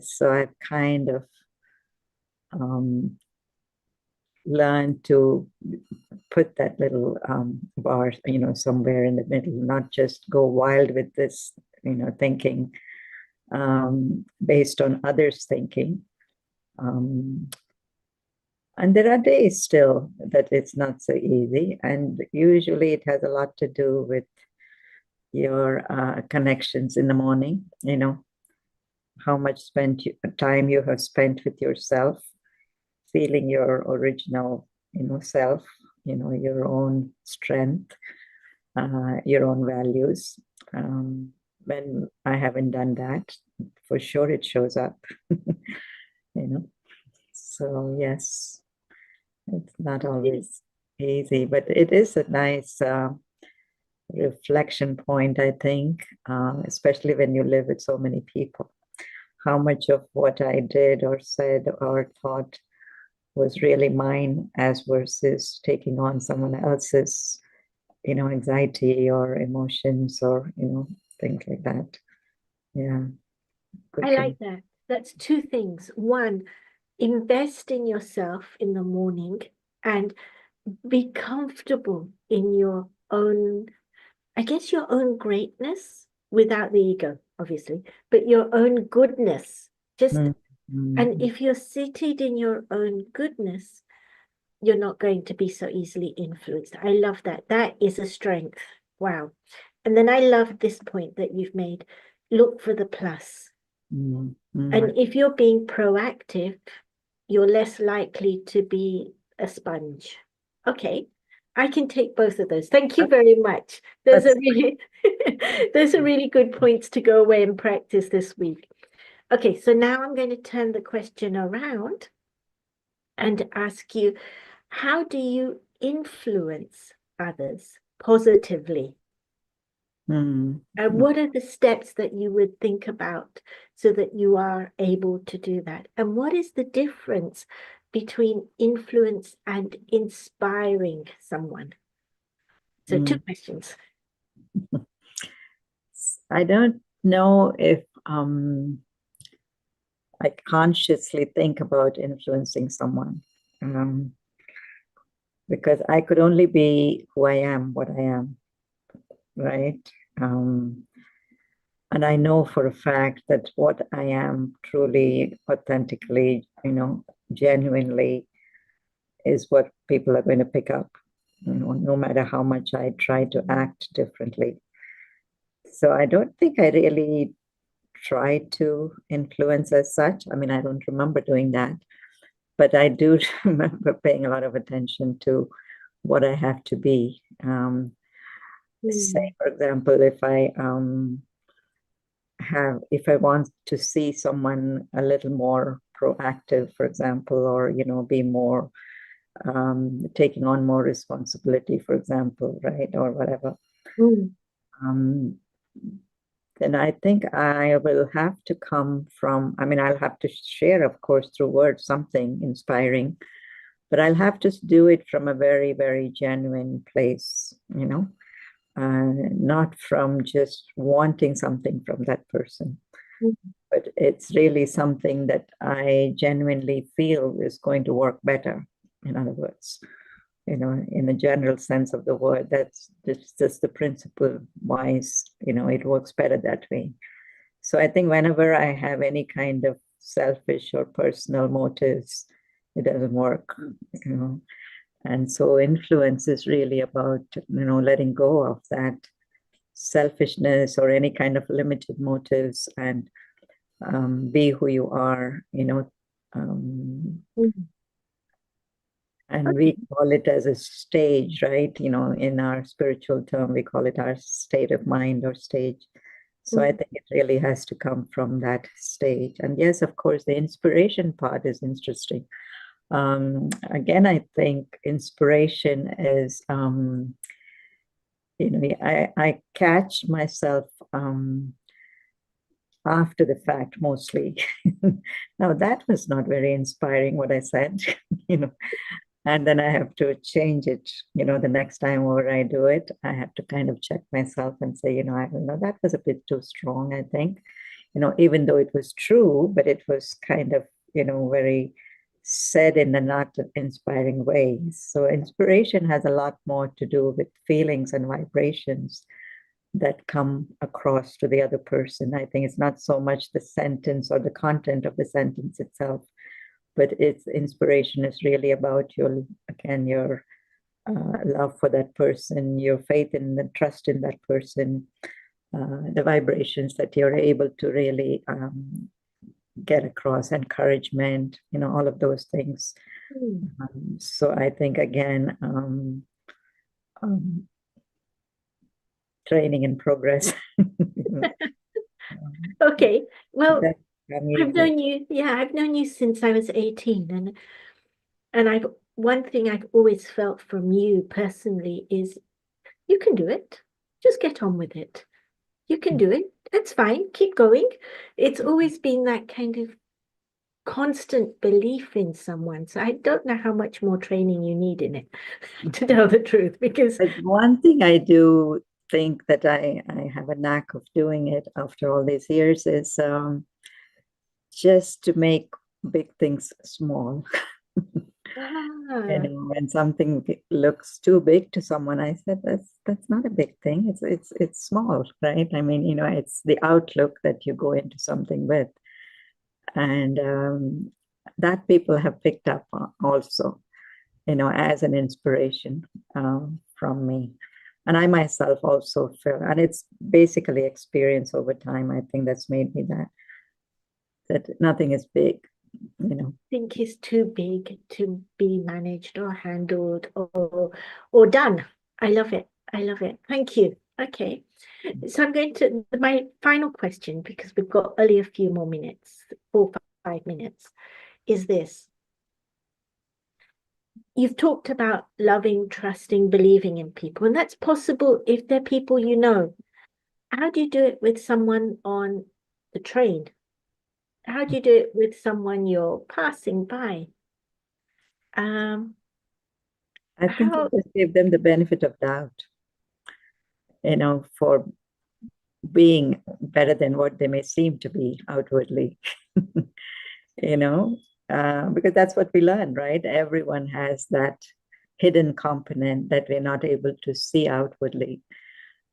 So I've kind of learned to put that little bar, somewhere in the middle, not just go wild with this, thinking based on others' thinking. And there are days still that it's not so easy. And usually it has a lot to do with your connections in the morning, how much time you have spent with yourself, feeling your original, self, your own strength, your own values. When I haven't done that, for sure it shows up, So yes, it's not always easy, but it is a nice reflection point, I think, especially when you live with so many people. How much of what I did or said or thought was really mine as versus taking on someone else's, anxiety or emotions or, things like that. Yeah. I like that. That's two things. One, invest in yourself in the morning and be comfortable in your own, I guess, your own greatness without the ego, obviously, but your own goodness. And if you're seated in your own goodness, you're not going to be so easily influenced. I love that. That is a strength. Wow. And then I love this point that you've made. Look for the plus. And if you're being proactive, you're less likely to be a sponge. Okay, I can take both of those. Thank you very much. Those are really good points to go away and practice this week. Okay, so now I'm going to turn the question around and ask you, how do you influence others positively? And what are the steps that you would think about so that you are able to do that? And what is the difference between influence and inspiring someone? So 2 questions. I don't know if I consciously think about influencing someone, because I could only be who I am, what I am, right? And I know for a fact that what I am truly, authentically, genuinely is what people are going to pick up, no matter how much I try to act differently. So I don't think I really try to influence as such. I mean, I don't remember doing that, but I do remember paying a lot of attention to what I have to be. Say, for example, if I want to see someone a little more proactive, for example, or be more taking on more responsibility, for example, right, or whatever, then I think I will have to come from, I mean, I'll have to share, of course, through words, something inspiring, but I'll have to do it from a very, very genuine place, not from just wanting something from that person. But it's really something that I genuinely feel is going to work better, in other words. In the general sense of the word, that's just the principle wise, it works better that way. So I think whenever I have any kind of selfish or personal motives, it doesn't work, And so influence is really about, letting go of that selfishness or any kind of limited motives and be who you are, And we call it as a stage, right? In our spiritual term, we call it our state of mind or stage. So I think it really has to come from that stage. And yes, of course, the inspiration part is interesting. Again, I think inspiration is, I catch myself after the fact mostly. Now, that was not very inspiring, what I said, and then I have to change it, the next time where I do it, I have to kind of check myself and say, I don't know, that was a bit too strong, I think. even though it was true, but it was kind of, very said in a not inspiring way. So inspiration has a lot more to do with feelings and vibrations that come across to the other person. I think it's not so much the sentence or the content of the sentence itself, but its inspiration is really about your love for that person, your faith and the trust in that person, the vibrations that you're able to really get across, encouragement, all of those things. So I think, again, training in progress. Okay, well, I've known you since I was 18, and one thing I've always felt from you personally is you can do it. Just get on with it. You can do it. That's fine. Keep going. It's always been that kind of constant belief in someone. So I don't know how much more training you need in it, to tell the truth, because one thing I do think that I have a knack of doing it after all these years is just to make big things small. When something looks too big to someone, I said that's not a big thing. It's small, right? I mean, it's the outlook that you go into something with, and that people have picked up also, as an inspiration from me. And I myself also feel, and it's basically experience over time. I think that's made me that nothing is big. Think is too big to be managed or handled or done. I love it. I love it. Thank you. Okay. So I'm going to my final question, because we've got only a few more minutes, 5 minutes, is this. You've talked about loving, trusting, believing in people, and that's possible if they're people you know. How do you do it with someone on the train? How do you do it with someone you're passing by? I think you just give them the benefit of doubt, for being better than what they may seem to be outwardly, because that's what we learn, right? Everyone has that hidden component that we're not able to see outwardly.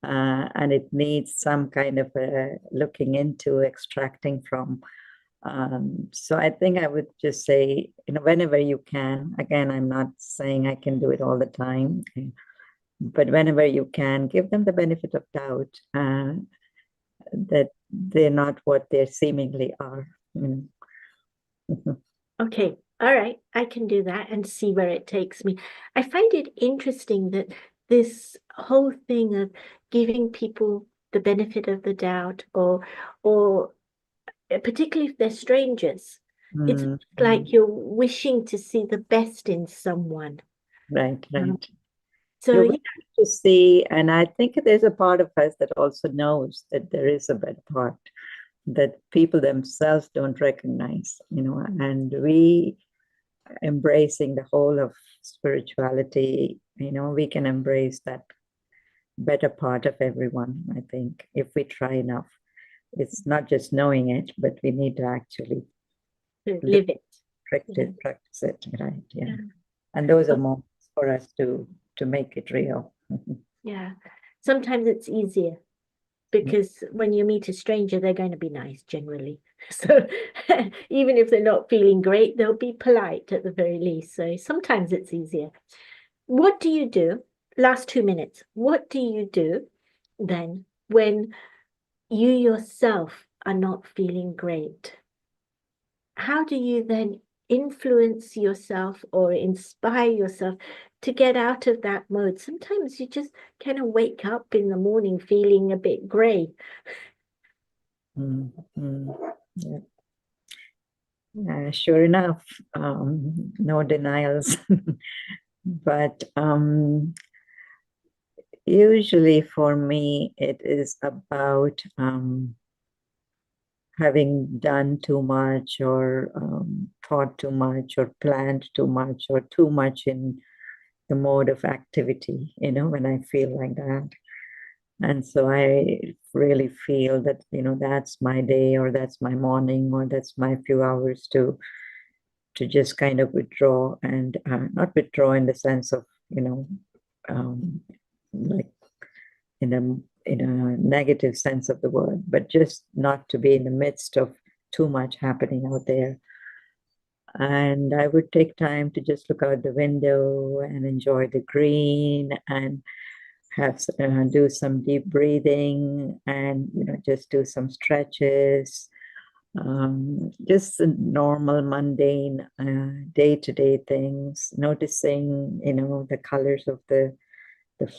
And it needs some kind of looking into, extracting from. So I think I would just say, whenever you can, again, I'm not saying I can do it all the time, but whenever you can, give them the benefit of doubt that they're not what they seemingly are. Okay, all right, I can do that and see where it takes me. I find it interesting that this whole thing of giving people the benefit of the doubt, or particularly if they're strangers, it's like you're wishing to see the best in someone. Right. So you have to see, and I think there's a part of us that also knows that there is a better part that people themselves don't recognize, and we embracing the whole of spirituality, we can embrace that better part of everyone, I think, if we try enough. It's not just knowing it, but we need to actually live it. Practice it, right? Yeah. And those are moments for us to make it real. Yeah. Sometimes it's easier because when you meet a stranger, they're going to be nice generally. So even if they're not feeling great, they'll be polite at the very least. So sometimes it's easier. What do you do? Last 2 minutes. What do you do then when you yourself are not feeling great? How do you then influence yourself or inspire yourself to get out of that mode? Sometimes you just kind of wake up in the morning feeling a bit gray. Yeah. Sure enough, no denials. But usually for me, it is about having done too much, or thought too much, or planned too much, or too much in the mode of activity, when I feel like that. And so I really feel that, that's my day, or that's my morning, or that's my few hours to just kind of withdraw, and not withdraw in the sense of, um, like in a negative sense of the word, but just not to be in the midst of too much happening out there. And I would take time to just look out the window and enjoy the green, and do some deep breathing, and just do some stretches, just the normal mundane day-to-day things, noticing the colors of the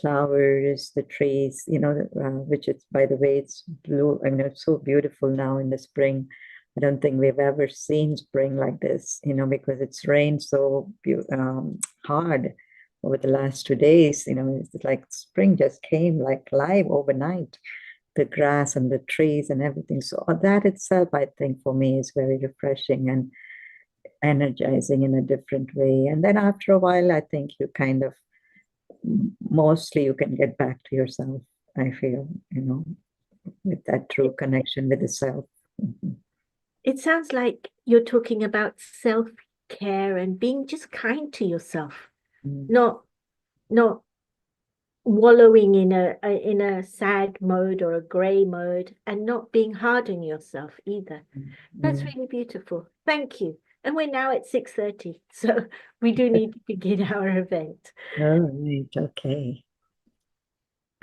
flowers, the trees, which it's, by the way, it's blue. I mean, it's so beautiful now in the spring. I don't think we've ever seen spring like this, because it's rained so hard over the last 2 days. It's like spring just came like live overnight, the grass and the trees and everything. So that itself, I think, for me is very refreshing and energizing in a different way. And then after a while, I think you kind of mostly you can get back to yourself, I feel, with that true connection with the self. Mhm. It sounds like you're talking about self-care and being just kind to yourself, Mm. not wallowing in a sad mode or a gray mode, and not being hard on yourself either. That's Mm. really beautiful. Thank you. And we're now at 6:30, so we do need to begin our event. All right, okay.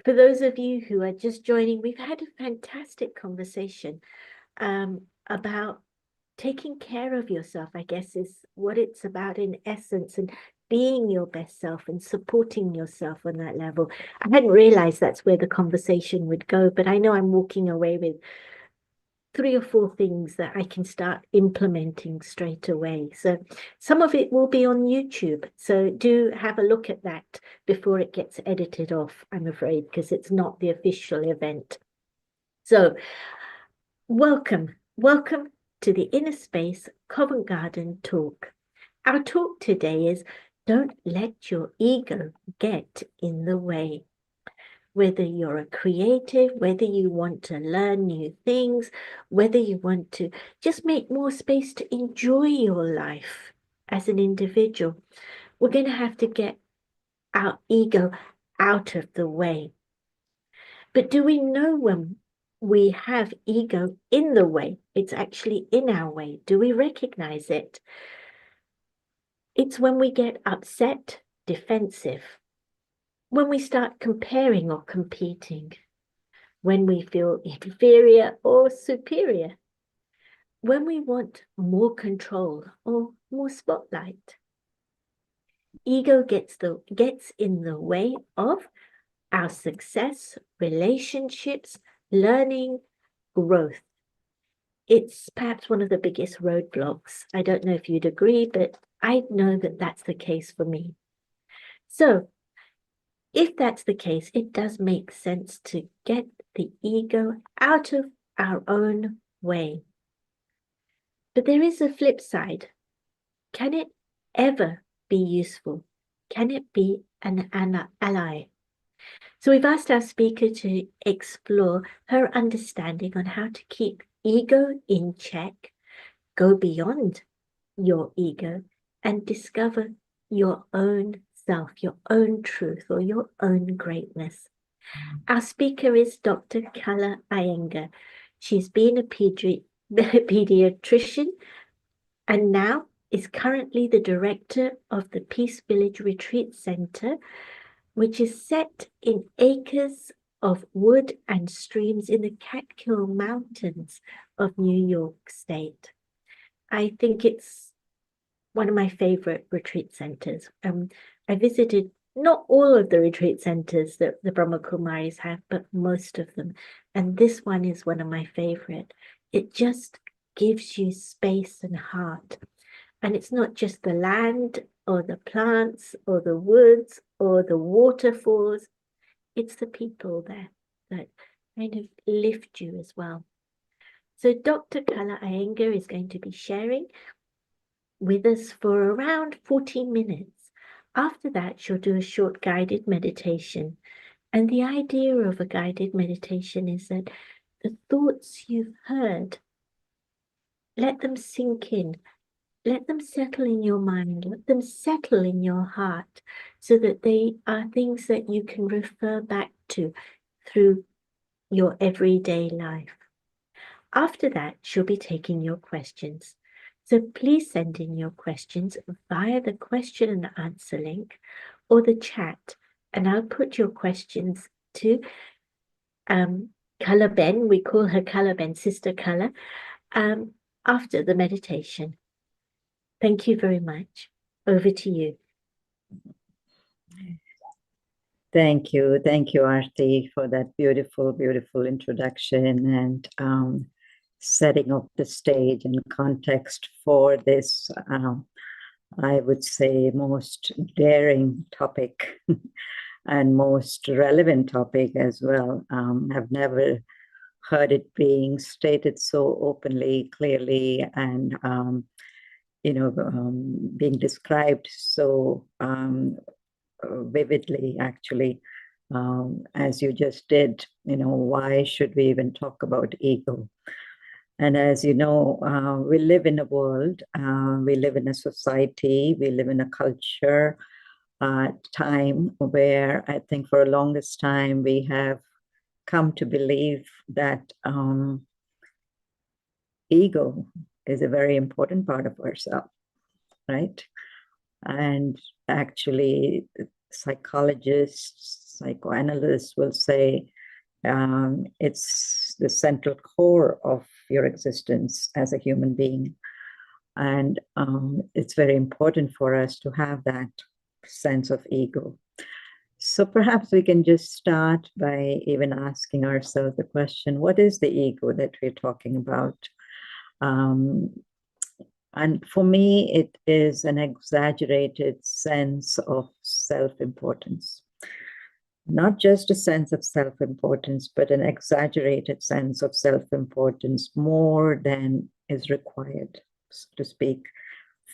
For those of you who are just joining, we've had a fantastic conversation about taking care of yourself, I guess, is what it's about in essence, and being your best self and supporting yourself on that level. I hadn't realized that's where the conversation would go, but I know I'm walking away with 3 or 4 things that I can start implementing straight away. So some of it will be on YouTube. So do have a look at that before it gets edited off, I'm afraid, because it's not the official event. So welcome to the Inner Space Covent Garden talk. Our talk today is don't let your ego get in the way. Whether you're a creative, whether you want to learn new things, whether you want to just make more space to enjoy your life as an individual, we're going to have to get our ego out of the way. But do we know when we have ego in the way? It's actually in our way. Do we recognize it? It's when we get upset, defensive, when we start comparing or competing, when we feel inferior or superior, when we want more control or more spotlight. Ego gets in the way of our success, relationships, learning, growth. It's perhaps one of the biggest roadblocks. I don't know if you'd agree, but I know that that's the case for me. So if that's the case, it does make sense to get the ego out of our own way. But there is a flip side. Can it ever be useful? Can it be an ally? So we've asked our speaker to explore her understanding on how to keep ego in check, go beyond your ego, and discover your own self, your own truth, or your own greatness. Our speaker is Dr. Kala Iyengar. She's been a paediatrician and now is currently the director of the Peace Village Retreat Center, which is set in acres of wood and streams in the Catskill Mountains of New York State. I think it's one of my favorite retreat centers. I visited not all of the retreat centers that the Brahma Kumaris have, but most of them. And this one is one of my favorite. It just gives you space and heart. And it's not just the land or the plants or the woods or the waterfalls. It's the people there that kind of lift you as well. So Dr. Kala Iyengar is going to be sharing with us for around 40 minutes. After that, she'll do a short guided meditation. And the idea of a guided meditation is that the thoughts you've heard, let them sink in, let them settle in your mind, let them settle in your heart, so that they are things that you can refer back to through your everyday life. After that, she'll be taking your questions. So please send in your questions via the question and answer link or the chat, and I'll put your questions to Color Ben, we call her Color Ben, Sister Color, after the meditation. Thank you very much. Over to you. Thank you, Aarti, for that beautiful, beautiful introduction and setting up the stage and context for this, I would say, most daring topic and most relevant topic as well. I've never heard it being stated so openly, clearly, and being described so vividly, actually, as you just did. Why should we even talk about ego? And as you know, we live in a world, we live in a society, we live in a culture, time where I think for the longest time we have come to believe that ego is a very important part of ourselves, right? And actually, psychologists, psychoanalysts will say it's the central core of your existence as a human being. And it's very important for us to have that sense of ego. So perhaps we can just start by even asking ourselves the question, what is the ego that we're talking about? And for me, it is an exaggerated sense of self-importance. Not just a sense of self-importance, but an exaggerated sense of self-importance, more than is required, so to speak,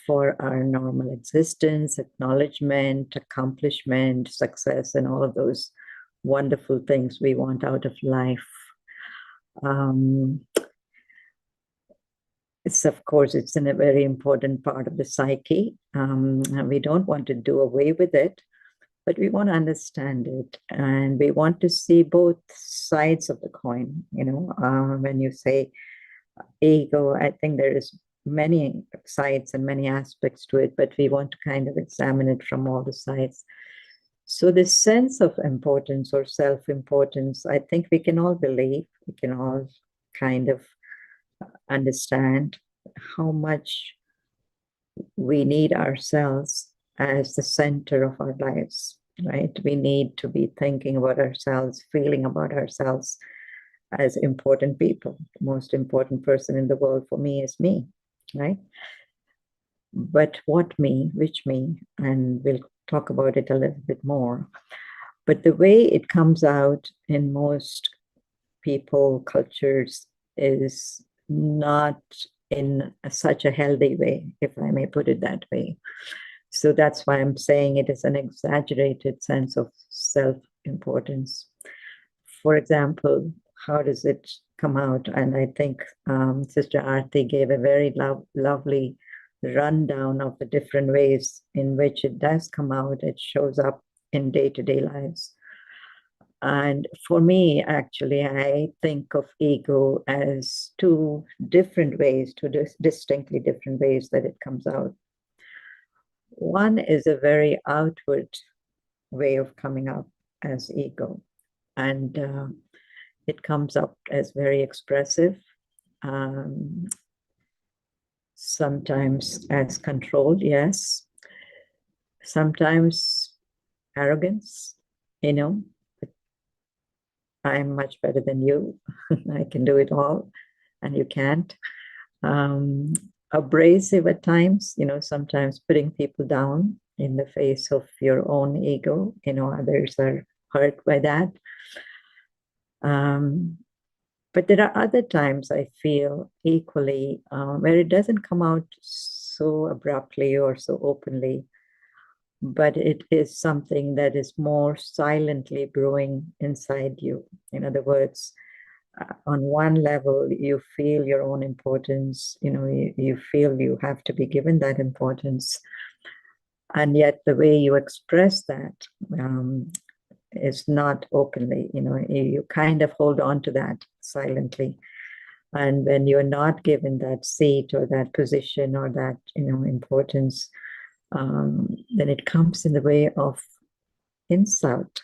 for our normal existence, acknowledgement, accomplishment, success, and all of those wonderful things we want out of life. Of course, it's in a very important part of the psyche, and we don't want to do away with it, but we want to understand it, and we want to see both sides of the coin. When you say ego, I think there is many sides and many aspects to it, but we want to kind of examine it from all the sides. So this sense of importance or self-importance, I think we can all believe, we can all kind of understand how much we need ourselves as the center of our lives, right? We need to be thinking about ourselves, feeling about ourselves as important people. The most important person in the world for me is me, right? But what me, which me, and we'll talk about it a little bit more. But the way it comes out in most people, cultures, is not in such a healthy way, if I may put it that way. So that's why I'm saying it is an exaggerated sense of self-importance. For example, how does it come out? And I think Sister Aarti gave a very lovely rundown of the different ways in which it does come out. It shows up in day-to-day lives. And for me, actually, I think of ego as two different ways, two distinctly different ways that it comes out. One is a very outward way of coming up as ego, and it comes up as very expressive, sometimes as controlled, yes, sometimes arrogance, I'm much better than you. I can do it all, and you can't. Abrasive at times, sometimes putting people down in the face of your own ego. Others are hurt by that. But there are other times I feel equally where it doesn't come out so abruptly or so openly, but it is something that is more silently brewing inside you. In other words, on one level, you feel your own importance, you feel you have to be given that importance. And yet the way you express that is not openly, you kind of hold on to that silently. And when you're not given that seat or that position or that, importance, then it comes in the way of insult,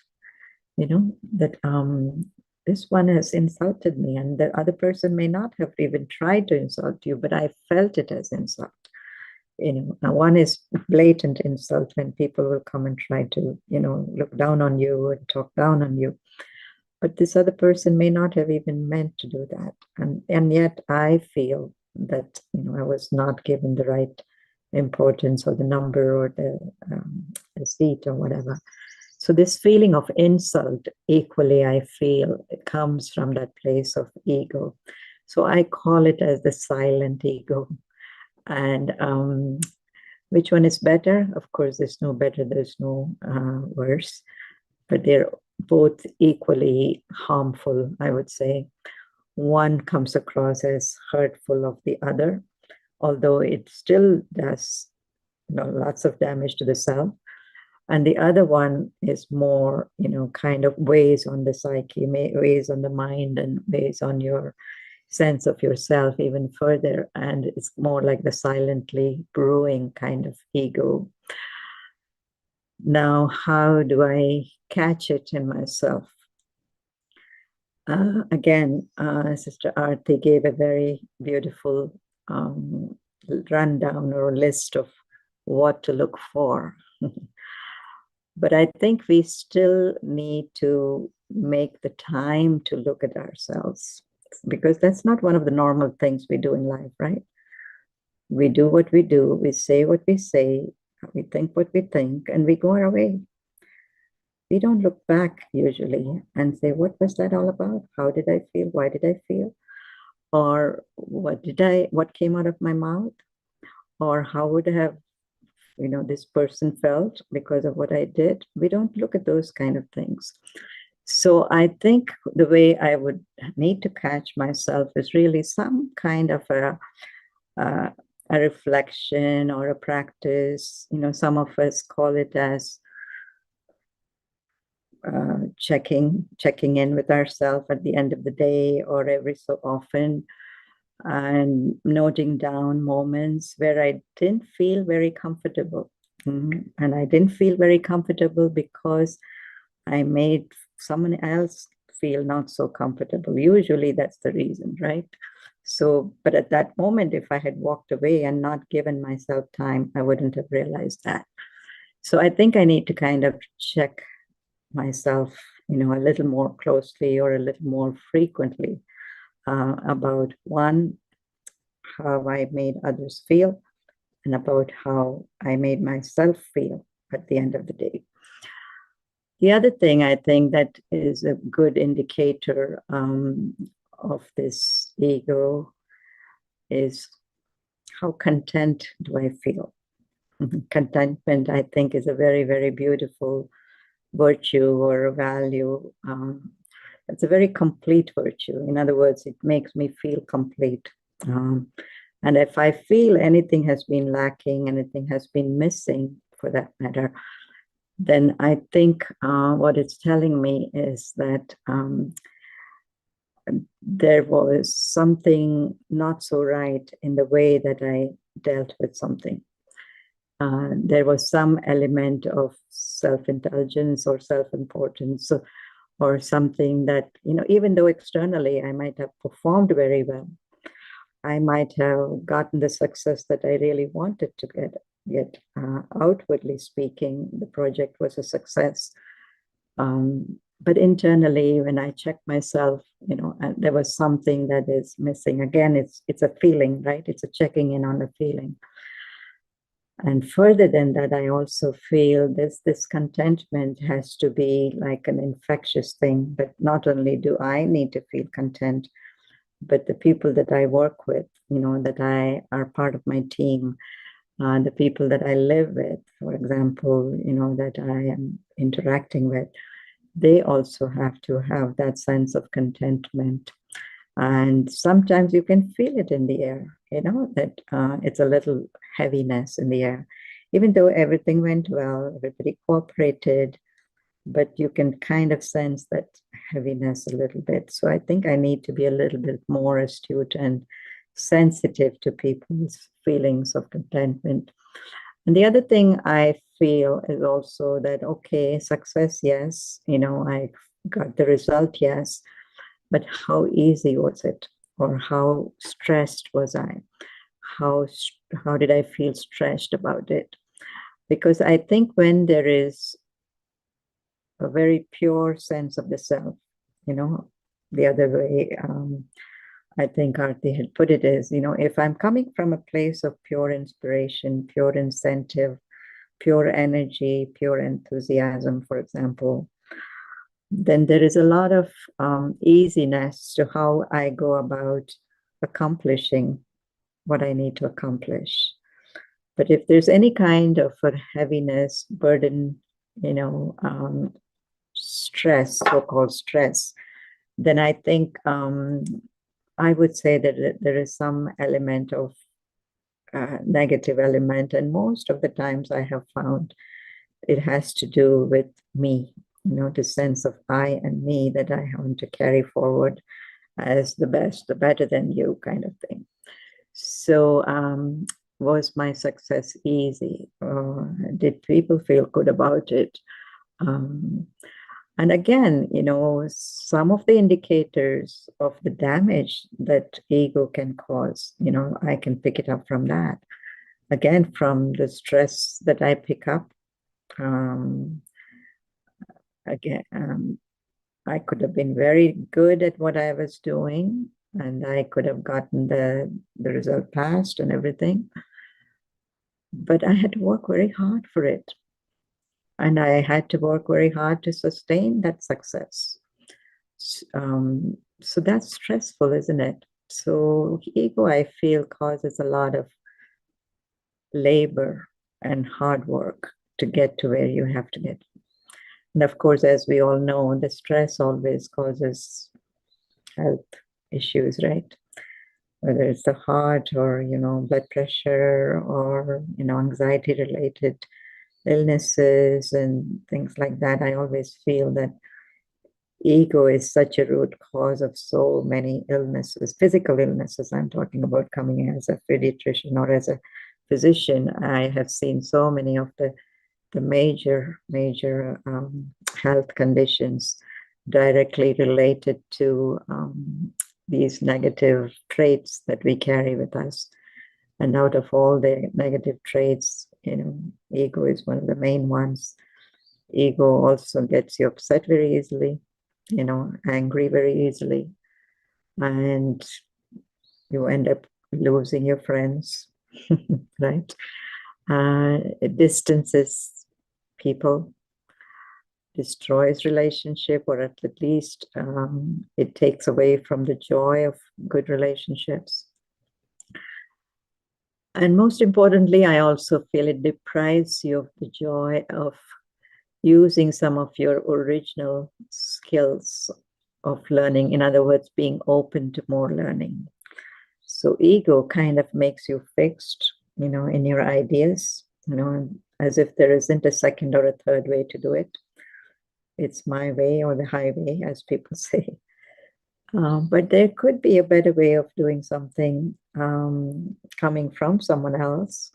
that this one has insulted me, and the other person may not have even tried to insult you, but I felt it as insult. One is blatant insult when people will come and try to, look down on you and talk down on you. But this other person may not have even meant to do that. And yet I feel that, I was not given the right importance or the number or the seat or whatever. So this feeling of insult, equally, I feel it comes from that place of ego. So I call it as the silent ego. And which one is better? Of course, there's no better, there's no worse, but they're both equally harmful, I would say. One comes across as hurtful of the other, although it still does lots of damage to the self. And the other one is more, kind of weighs on the psyche, weighs on the mind, and weighs on your sense of yourself even further. And it's more like the silently brewing kind of ego. Now, how do I catch it in myself? Again, Sister Aarti gave a very beautiful rundown or list of what to look for. But I think we still need to make the time to look at ourselves, because that's not one of the normal things we do in life, right? We do what we do, we say what we say, we think what we think, and we go our way. We don't look back usually and say, what was that all about? How did I feel? Why did I feel? Or what came out of my mouth? Or how would I have, this person felt because of what I did? We don't look at those kind of things. So I think the way I would need to catch myself is really some kind of a reflection or a practice. Some of us call it as checking in with ourselves at the end of the day or every so often, and noting down moments where I didn't feel very comfortable. And I didn't feel very comfortable because I made someone else feel not so comfortable. Usually that's the reason, right? So, but at that moment, if I had walked away and not given myself time, I wouldn't have realized that. So I think I need to kind of check myself, a little more closely or a little more frequently about one, how I made others feel, and about how I made myself feel at the end of the day. The other thing I think that is a good indicator of this ego is how content do I feel? Contentment, I think, is a very, very beautiful virtue or a value. It's a very complete virtue. In other words, it makes me feel complete. And if I feel anything has been lacking, anything has been missing for that matter, then I think what it's telling me is that there was something not so right in the way that I dealt with something. There was some element of self-indulgence or self-importance or something that, even though externally I might have performed very well, I might have gotten the success that I really wanted to get. Outwardly speaking, the project was a success. But internally, when I check myself, and there was something that is missing. Again, it's a feeling, right? It's a checking in on a feeling. And further than that, I also feel this contentment has to be like an infectious thing. But not only do I need to feel content, but the people that I work with, that are part of my team, The people that I live with, for example, that I am interacting with, they also have to have that sense of contentment. And sometimes you can feel it in the air, that it's a little heaviness in the air. Even though everything went well, everybody cooperated, but you can kind of sense that heaviness a little bit. So I think I need to be a little bit more astute and sensitive to people's feelings of contentment. And the other thing I feel is also that, okay, success, yes, I got the result, yes, but how easy was it? Or how stressed was I? How, how did I feel stressed about it? Because I think when there is a very pure sense of the self, the other way I think Arti had put it is, if I'm coming from a place of pure inspiration, pure incentive, pure energy, pure enthusiasm, for example, then there is a lot of easiness to how I go about accomplishing what I need to accomplish. But if there's any kind of a heaviness, burden, stress, so-called stress, then I think I would say that there is some element of negative element. And most of the times I have found it has to do with me, the sense of I and me that I want to carry forward as the best, the better than you kind of thing. So was my success easy? Did people feel good about it? And again, some of the indicators of the damage that ego can cause, I can pick it up from that. Again, from the stress that I pick up. Again, I could have been very good at what I was doing, and I could have gotten the result passed and everything. But I had to work very hard for it. And I had to work very hard to sustain that success. So that's stressful, isn't it? So ego, I feel, causes a lot of labor and hard work to get to where you have to get. And of course, as we all know, the stress always causes health issues, right? Whether it's the heart or, blood pressure or, anxiety related illnesses and things like that. I always feel that ego is such a root cause of so many illnesses, physical illnesses. I'm talking about coming as a pediatrician or as a physician. I have seen so many of the major health conditions directly related to these negative traits that we carry with us. And out of all the negative traits, ego is one of the main ones. Ego also gets you upset very easily, angry very easily, and you end up losing your friends, right? It distances people, destroys relationship, or at least it takes away from the joy of good relationships. And most importantly, I also feel it deprives you of the joy of using some of your original skills of learning. In other words, being open to more learning. So ego kind of makes you fixed, in your ideas, as if there isn't a second or a third way to do it. It's my way or the highway, as people say. But there could be a better way of doing something coming from someone else.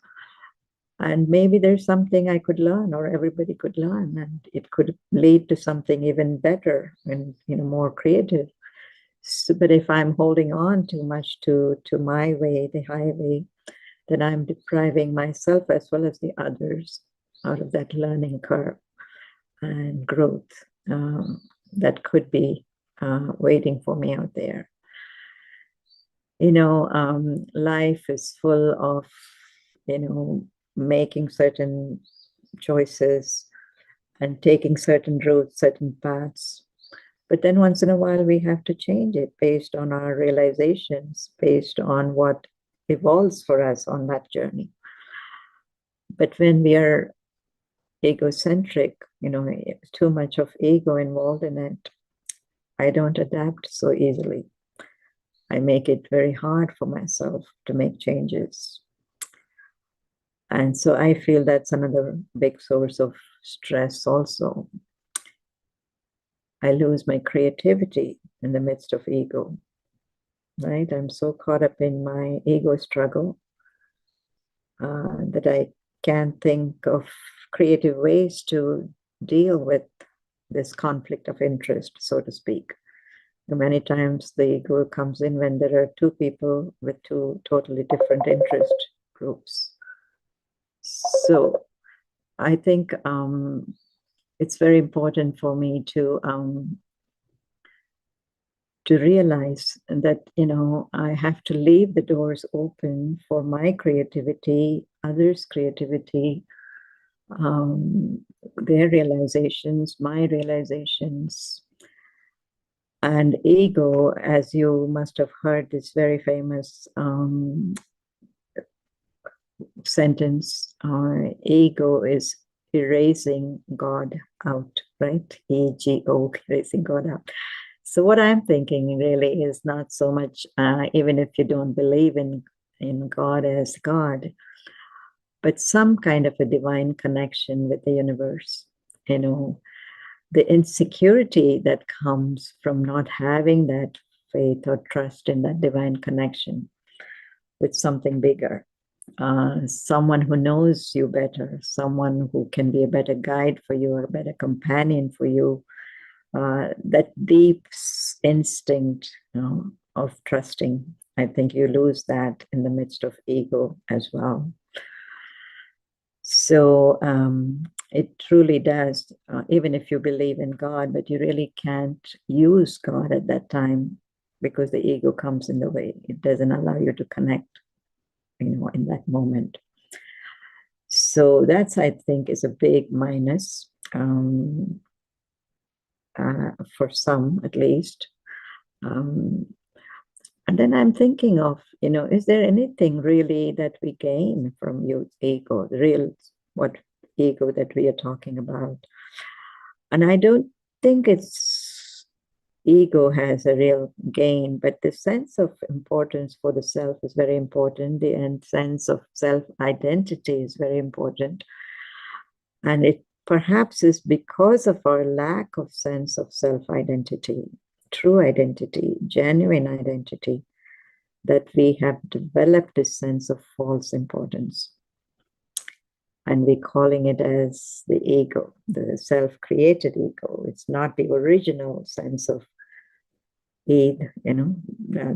And maybe there's something I could learn or everybody could learn, and it could lead to something even better and more creative. So, but if I'm holding on too much to my way, the highway, then I'm depriving myself as well as the others out of that learning curve and growth that could be waiting for me out there. Life is full of, making certain choices and taking certain routes, certain paths. But then once in a while, we have to change it based on our realizations, based on what evolves for us on that journey. But when we are egocentric, too much of ego involved in it, I don't adapt so easily. I make it very hard for myself to make changes. And so I feel that's another big source of stress also. I lose my creativity in the midst of ego, right? I'm so caught up in my ego struggle that I can't think of creative ways to deal with this conflict of interest, so to speak. Many times the ego comes in when there are two people with two totally different interest groups. So I think it's very important for me to realize that, I have to leave the doors open for my creativity, others' creativity, their realizations, my realizations. And ego, as you must have heard this very famous sentence, ego is erasing God out, right? EGO, erasing God out. So what I'm thinking really is not so much, even if you don't believe in God as God, but some kind of a divine connection with the universe. The insecurity that comes from not having that faith or trust in that divine connection with something bigger, someone who knows you better, someone who can be a better guide for you or a better companion for you, that deep instinct of trusting. I think you lose that in the midst of ego as well. So it truly does, even if you believe in God, but you really can't use God at that time because the ego comes in the way. It doesn't allow you to connect, in that moment. So that's, I think, is a big minus for some, at least. And then I'm thinking of, is there anything really that we gain from your ego, the real what ego that we are talking about? And I don't think ego has a real gain, but the sense of importance for the self is very important. The sense of self-identity is very important. And it perhaps is because of our lack of sense of self-identity, true identity, genuine identity, that we have developed this sense of false importance. And we're calling it as the ego, the self-created ego. It's not the original sense of id,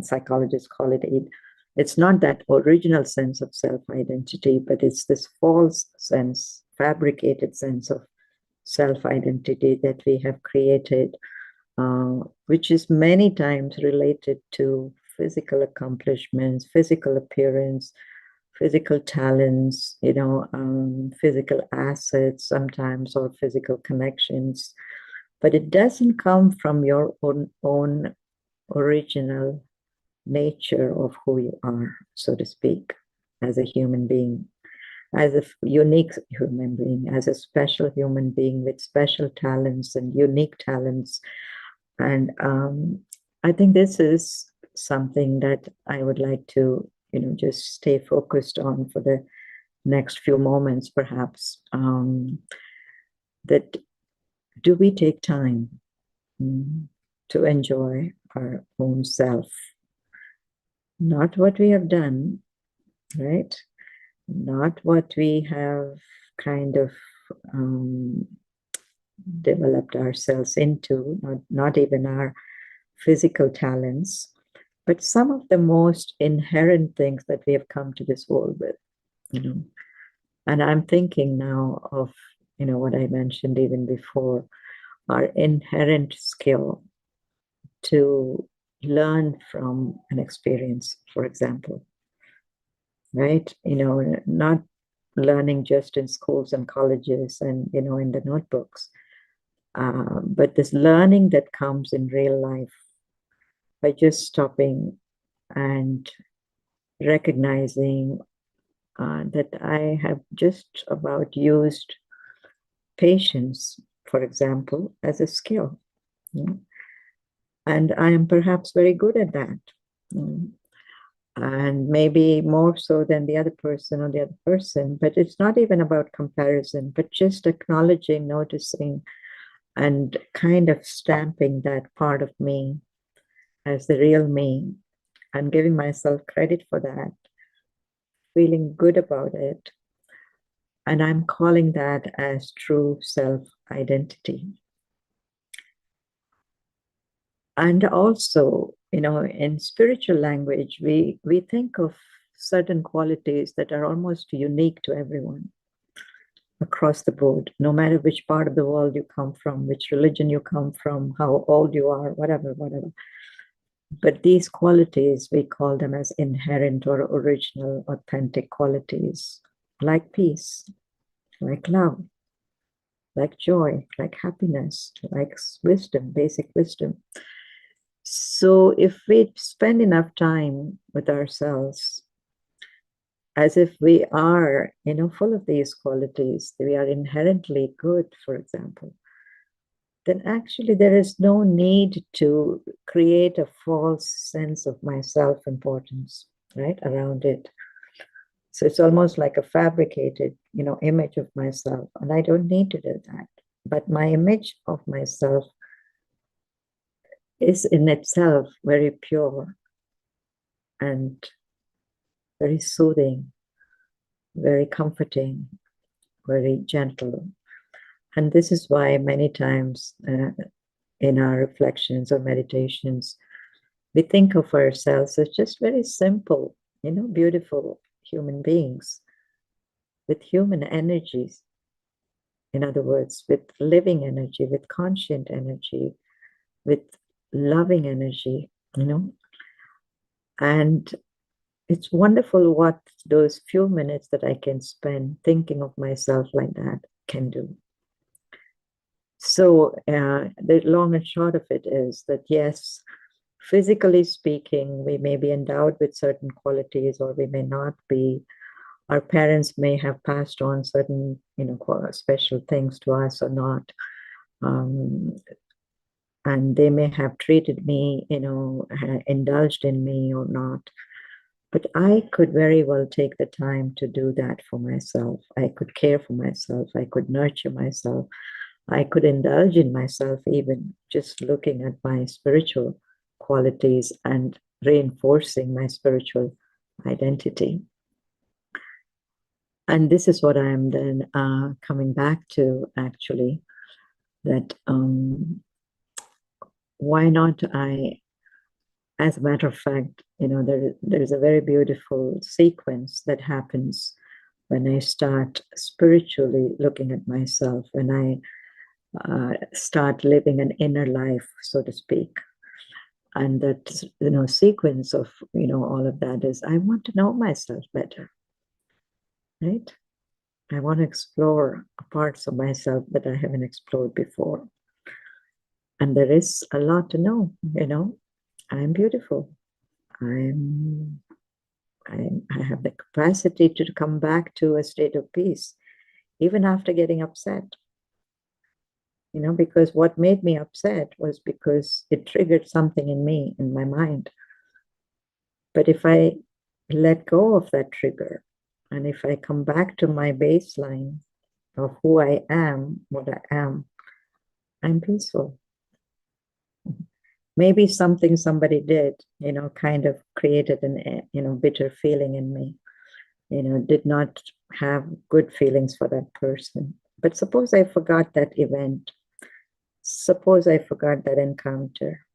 psychologists call it id. It's not that original sense of self-identity, but it's this false sense, fabricated sense of self-identity that we have created, which is many times related to physical accomplishments, physical appearance, physical talents, physical assets sometimes, or physical connections. But it doesn't come from your own original nature of who you are, so to speak, as a human being, as a unique human being, as a special human being with special talents and unique talents. And I think this is something that I would like to, just stay focused on for the next few moments, perhaps. That do we take time to enjoy our own self? Not what we have done, right? Not what we have kind of developed ourselves into, not even our physical talents, but some of the most inherent things that we have come to this world with, And I'm thinking now of, what I mentioned even before, our inherent skill to learn from an experience, for example, right? Not learning just in schools and colleges and, in the notebooks, but this learning that comes in real life by just stopping and recognizing that I have just about used patience, for example, as a skill. And I am perhaps very good at that. And maybe more so than the other person or the other person. But it's not even about comparison, but just acknowledging, noticing, and kind of stamping that part of me as the real me and giving myself credit for that, feeling good about it. And I'm calling that as true self-identity. And also, in spiritual language, we think of certain qualities that are almost unique to everyone across the board, no matter which part of the world you come from, which religion you come from, how old you are, whatever. But these qualities, we call them as inherent or original, authentic qualities, like peace, like love, like joy, like happiness, like wisdom, basic wisdom. So if we spend enough time with ourselves, as if we are, full of these qualities, we are inherently good, for example, then actually there is no need to create a false sense of my self-importance, right, around it. So it's almost like a fabricated, image of myself, and I don't need to do that. But my image of myself is in itself very pure and very soothing, very comforting, very gentle. And this is why many times in our reflections or meditations, we think of ourselves as just very simple, beautiful human beings with human energies. In other words, with living energy, with conscient energy, with loving energy, And it's wonderful what those few minutes that I can spend thinking of myself like that can do. So the long and short of it is that, yes, physically speaking, we may be endowed with certain qualities or we may not be. Our parents may have passed on certain, special things to us or not. And they may have treated me, indulged in me or not. But I could very well take the time to do that for myself. I could care for myself. I could nurture myself. I could indulge in myself, even just looking at my spiritual qualities and reinforcing my spiritual identity. And this is what I'm then coming back to, actually, that why not I, as a matter of fact, there's a very beautiful sequence that happens when I start spiritually looking at myself, when I start living an inner life, so to speak. And that, sequence of, all of that is, I want to know myself better, right? I want to explore parts of myself that I haven't explored before. And there is a lot to know, I'm beautiful. I have the capacity to come back to a state of peace, even after getting upset. Because what made me upset was because it triggered something in me, in my mind. But if I let go of that trigger, and if I come back to my baseline of who I am, what I am, I'm peaceful. Maybe something somebody did, kind of created an, bitter feeling in me, did not have good feelings for that person. But suppose I forgot that event. Suppose I forgot that encounter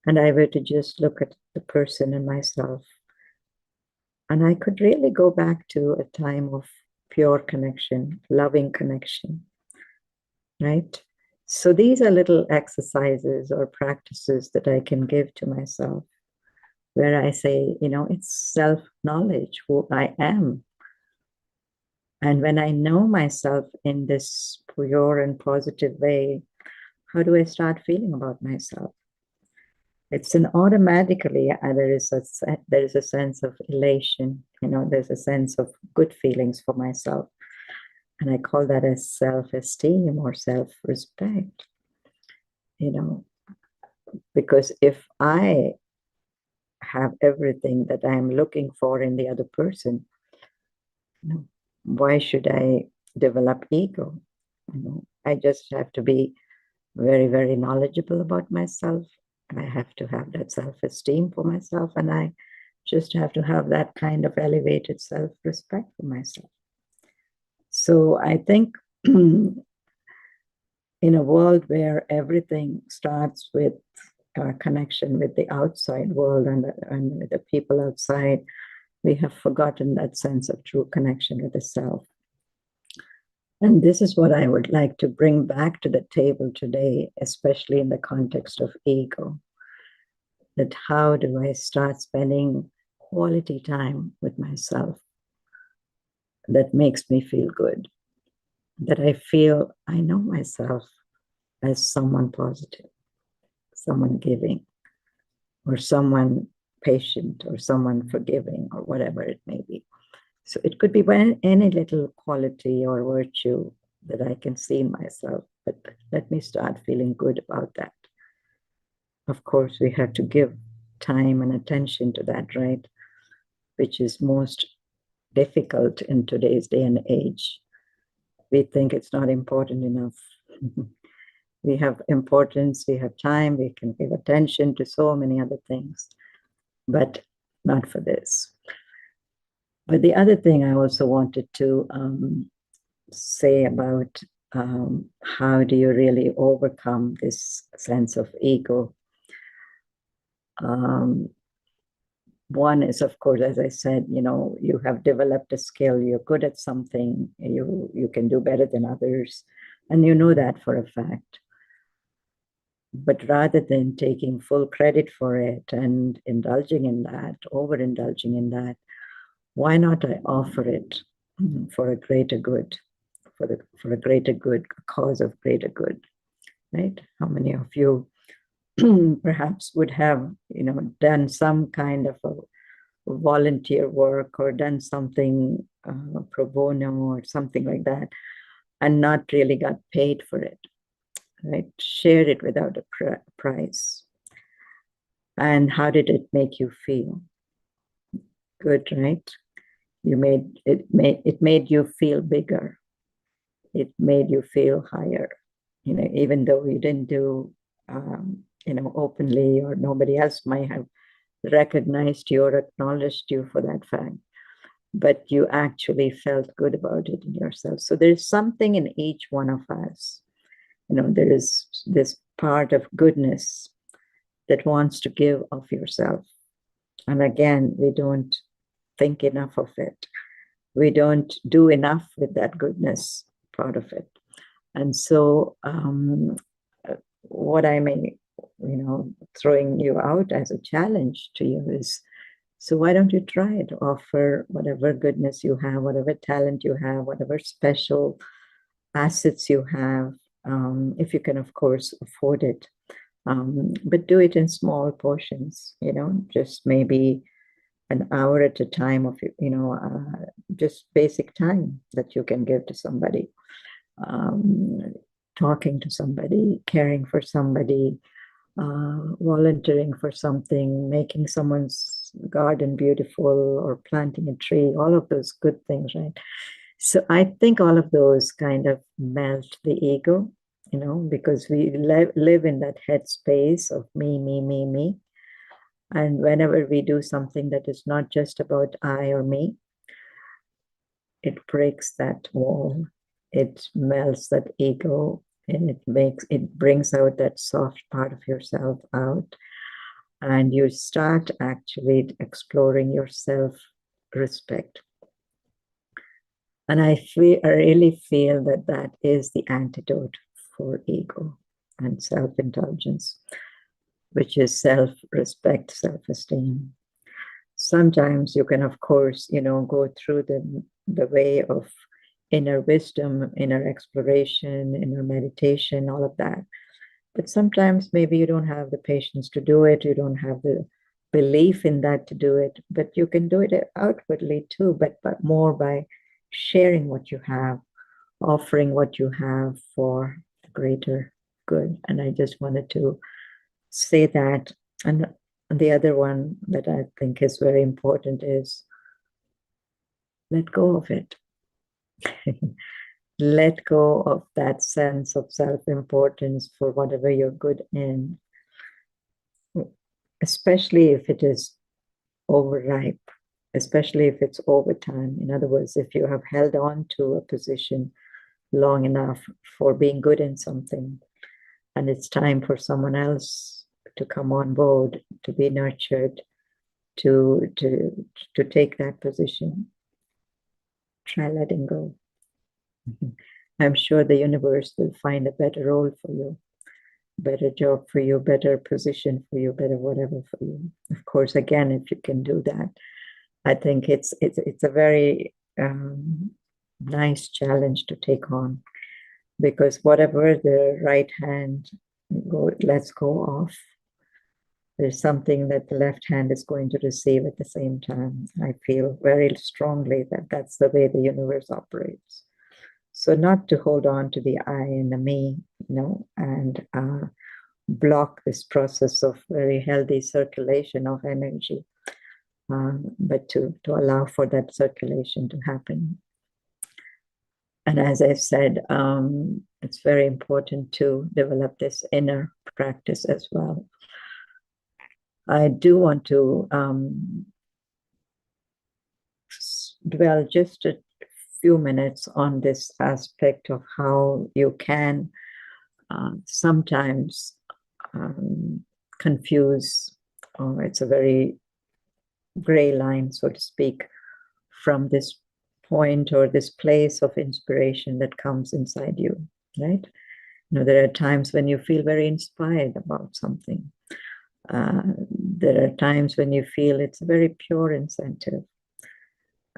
and I were to just look at the person and myself. And I could really go back to a time of pure connection, loving connection, right? So these are little exercises or practices that I can give to myself, where I say, it's self-knowledge, who I am. And when I know myself in this pure and positive way, how do I start feeling about myself? It's an automatically, there is a sense of elation, There's a sense of good feelings for myself. And I call that as self-esteem or self-respect, because if I have everything that I'm looking for in the other person, why should I develop ego? I just have to be very, very knowledgeable about myself. I have to have that self-esteem for myself, and I just have to have that kind of elevated self-respect for myself. So I think in a world where everything starts with connection with the outside world and with the people outside, we have forgotten that sense of true connection with the self. And this is what I would like to bring back to the table today, especially in the context of ego. That how do I start spending quality time with myself that makes me feel good? That I feel I know myself as someone positive, someone giving, or someone patient, or someone forgiving, or whatever it may be. So it could be any little quality or virtue that I can see in myself, but let me start feeling good about that. Of course, we have to give time and attention to that, right? Which is most difficult in today's day and age. We think it's not important enough. We have importance, we have time, we can give attention to so many other things, but not for this. But the other thing I also wanted to say about how do you really overcome this sense of ego. One is, of course, as I said, you have developed a skill, you're good at something, you can do better than others, and you know that for a fact. But rather than taking full credit for it and indulging in that, overindulging in that, why not I offer it for a greater good, for a greater good, a cause of greater good, right? How many of you perhaps would have, done some kind of a volunteer work or done something pro bono or something like that, and not really got paid for it, right? Share it without a price. And how did it make you feel? Good, right? It made you feel bigger. It made you feel higher, even though you didn't do, openly, or nobody else might have recognized you or acknowledged you for that fact, but you actually felt good about it in yourself. So there's something in each one of us. There is this part of goodness that wants to give of yourself. And again, we don't think enough of it. We don't do enough with that goodness part of it. And so what I may, throwing you out as a challenge to you is, so why don't you try it? Offer whatever goodness you have, whatever talent you have, whatever special assets you have, if you can, of course, afford it. But do it in small portions, just maybe an hour at a time of, just basic time that you can give to somebody. Talking to somebody, caring for somebody, volunteering for something, making someone's garden beautiful, or planting a tree, all of those good things, right? So I think all of those kind of melt the ego, because we live in that headspace of me, me, me, me. And whenever we do something that is not just about I or me, it breaks that wall. It melts that ego, and it brings out that soft part of yourself out. And you start actually exploring your self-respect. And I really feel that is the antidote for ego and self-indulgence, which is self-respect, self-esteem. Sometimes you can, of course, go through the way of inner wisdom, inner exploration, inner meditation, all of that. But sometimes maybe you don't have the patience to do it. You don't have the belief in that to do it, but you can do it outwardly too, but more by sharing what you have, offering what you have for greater good. And I just wanted to say that. And the other one that I think is very important is let go of it. Let go of that sense of self-importance for whatever you're good in, especially if it is overripe, especially if it's overtime. In other words, if you have held on to a position long enough for being good in something, and it's time for someone else to come on board, to be nurtured, to take that position, try letting go. I'm sure the universe will find a better role for you, better job for you, better position for you, better whatever for you. Of course, again, if you can do that, I think it's a very nice challenge to take on, because whatever the right hand lets go of, there's something that the left hand is going to receive at the same time. I feel very strongly that that's the way the universe operates. So not to hold on to the I and the me, and block this process of very healthy circulation of energy, but to allow for that circulation to happen. And as I've said, it's very important to develop this inner practice as well. I do want to dwell just a few minutes on this aspect of how you can sometimes confuse, it's a very gray line, so to speak, from this point or this place of inspiration that comes inside you, right? There are times when you feel very inspired about something. There are times when you feel it's a very pure incentive.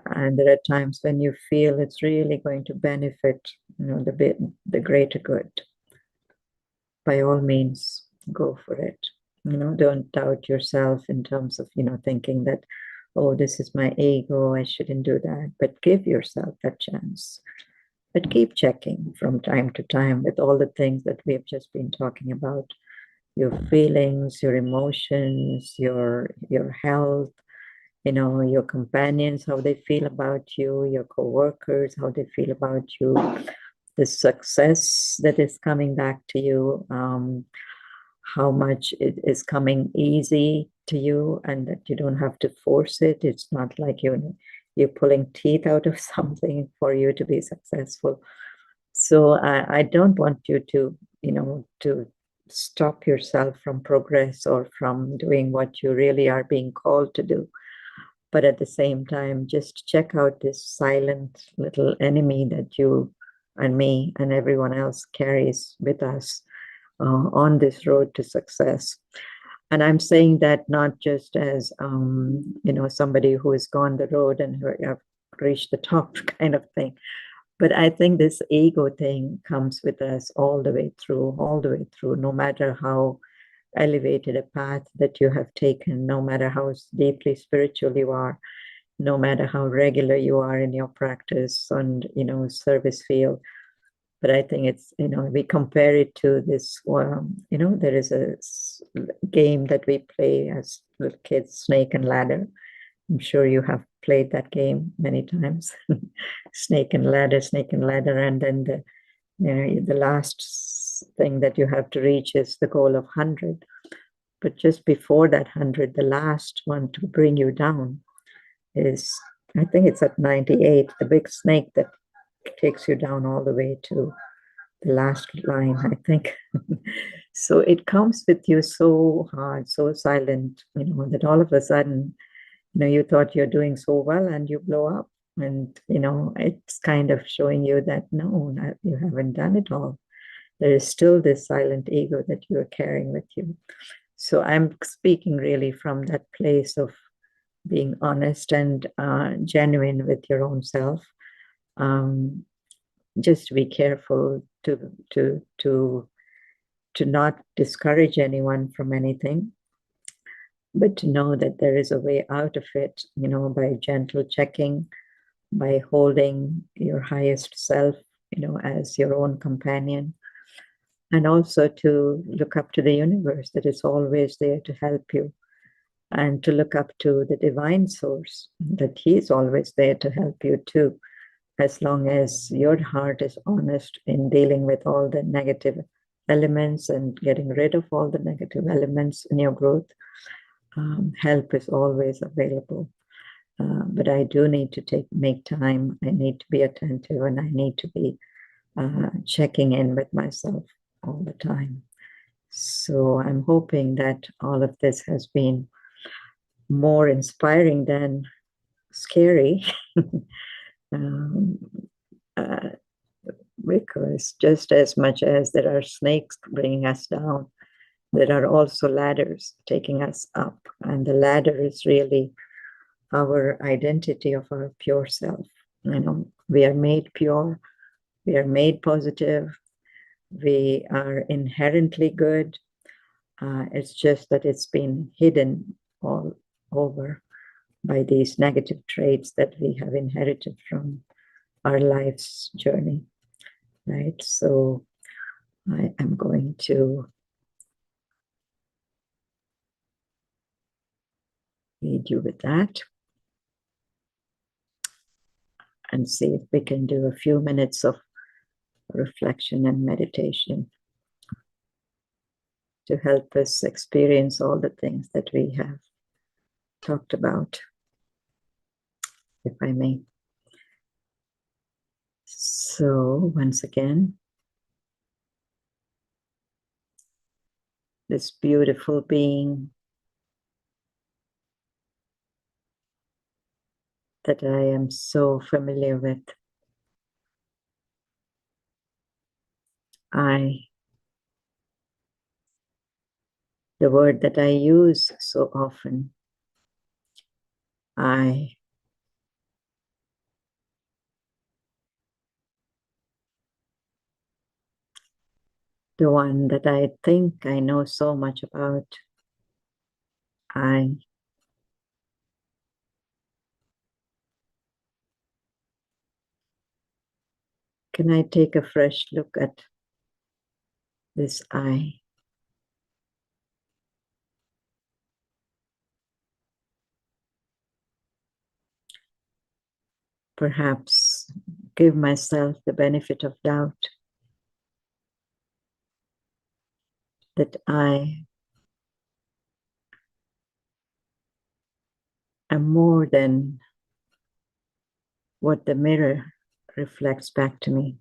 And there are times when you feel it's really going to benefit, the greater good. By all means, go for it. Don't doubt yourself in terms of, thinking that, oh, this is my ego, I shouldn't do that. But give yourself that chance. But keep checking from time to time with all the things that we've just been talking about. Your feelings, your emotions, your health, your companions, how they feel about you, your co-workers, how they feel about you, the success that is coming back to you, how much it is coming easy to you and that you don't have to force it. It's not like you're pulling teeth out of something for you to be successful. So I don't want you to, to stop yourself from progress or from doing what you really are being called to do. But at the same time, just check out this silent little enemy that you and me and everyone else carries with us on this road to success. And I'm saying that not just as, somebody who has gone the road and who have reached the top kind of thing. But I think this ego thing comes with us all the way through, no matter how elevated a path that you have taken, no matter how deeply spiritual you are, no matter how regular you are in your practice and, service field. But I think it's, we compare it to this, there is a game that we play as little kids, snake and ladder. I'm sure you have played that game many times. Snake and ladder. And then the last thing that you have to reach is the goal of 100. But just before that 100, the last one to bring you down is, I think it's at 98, the big snake that takes you down all the way to the last line, I think. So it comes with you so hard, so silent, that all of a sudden, you thought you're doing so well and you blow up. And, it's kind of showing you that, no, you haven't done it all. There is still this silent ego that you are carrying with you. So I'm speaking really from that place of being honest and genuine with your own self. Just be careful to not discourage anyone from anything. but to know that there is a way out of it, by gentle checking, by holding your highest self, as your own companion, and also to look up to the universe that is always there to help you, and to look up to the divine source that He's always there to help you too, as long as your heart is honest in dealing with all the negative elements and getting rid of all the negative elements in your growth. Help is always available. But I do need to make time. I need to be attentive, and I need to be checking in with myself all the time. So I'm hoping that all of this has been more inspiring than scary. um, uh, because just as much as there are snakes bringing us down, there are also ladders taking us up. And the ladder is really our identity of our pure self. We are made pure, we are made positive, we are inherently good. It's just that it's been hidden all over by these negative traits that we have inherited from our life's journey, right? So I am going to lead you with that and see if we can do a few minutes of reflection and meditation to help us experience all the things that we have talked about, if I may. So once again, this beautiful being that I am so familiar with, the word that I use so often, I, the one that I think I know so much about, I, can I take a fresh look at this I? Perhaps give myself the benefit of doubt that I am more than what the mirror reflects back to me.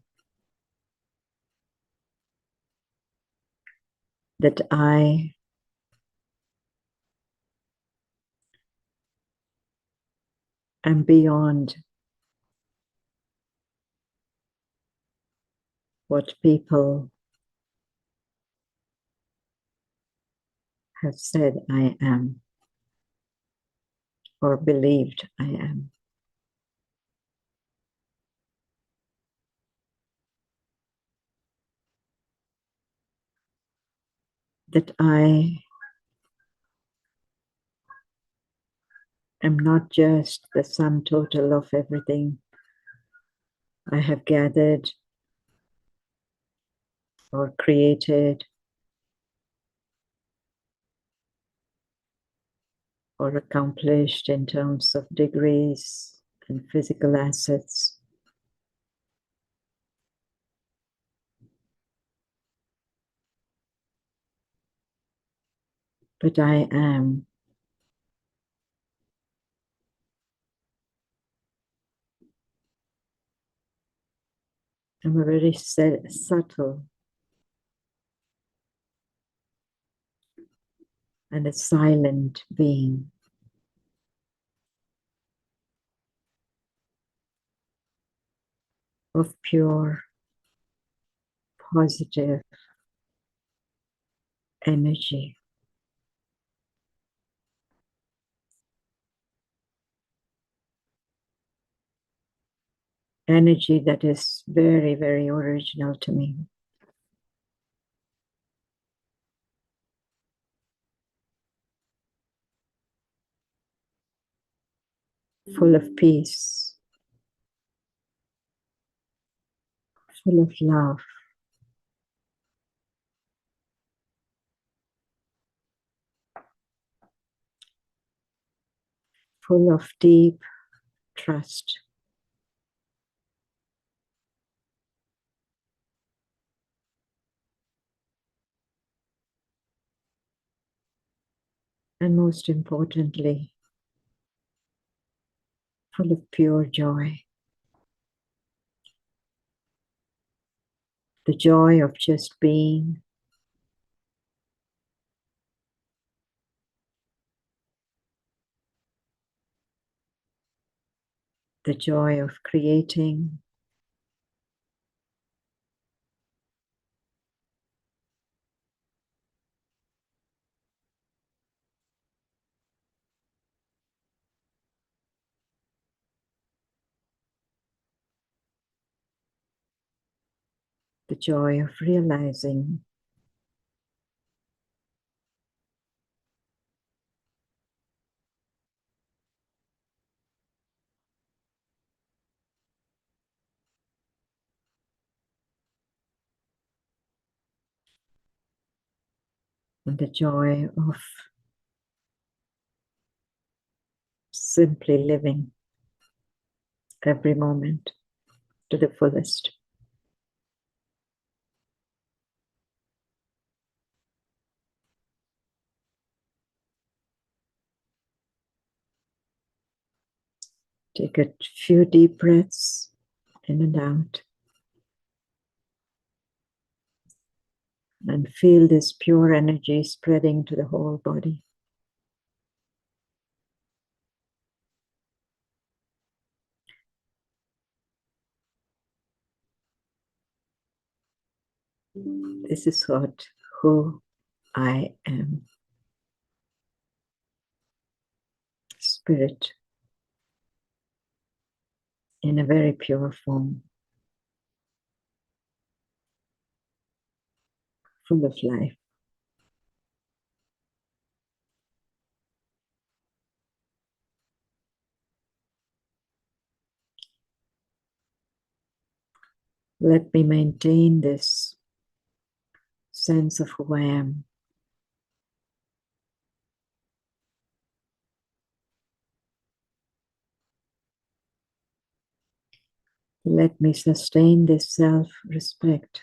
That I am beyond what people have said I am or believed I am. That I am not just the sum total of everything I have gathered or created or accomplished in terms of degrees and physical assets. But I am I'm a very subtle and a silent being. Of pure, positive energy. Energy that is very, very original to me. full of peace, full of love. Full of deep trust. And most importantly, full of pure joy. The joy of just being. The joy of creating. The joy of realizing. And the joy of simply living every moment to the fullest. Take a few deep breaths in and out. And feel this pure energy spreading to the whole body. This is who I am. Spirit in a very pure form. Full of life. Let me maintain this sense of who I am. Let me sustain this self-respect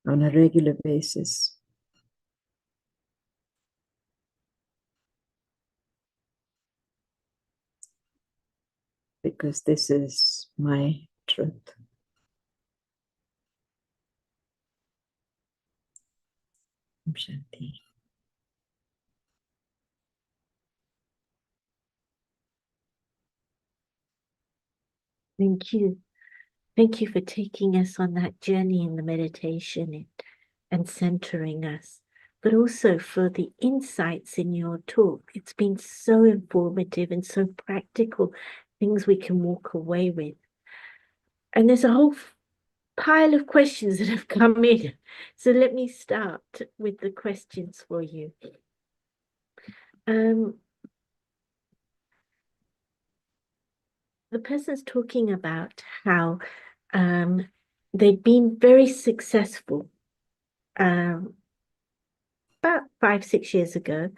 on a regular basis. Because this is my truth. Shanti. Thank you. Thank you for taking us on that journey in the meditation and centering us, but also for the insights in your talk. It's been so informative and so practical, things we can walk away with. And there's a whole pile of questions that have come in. So let me start with the questions for you. The person's talking about how they'd been very successful about 5-6 years ago.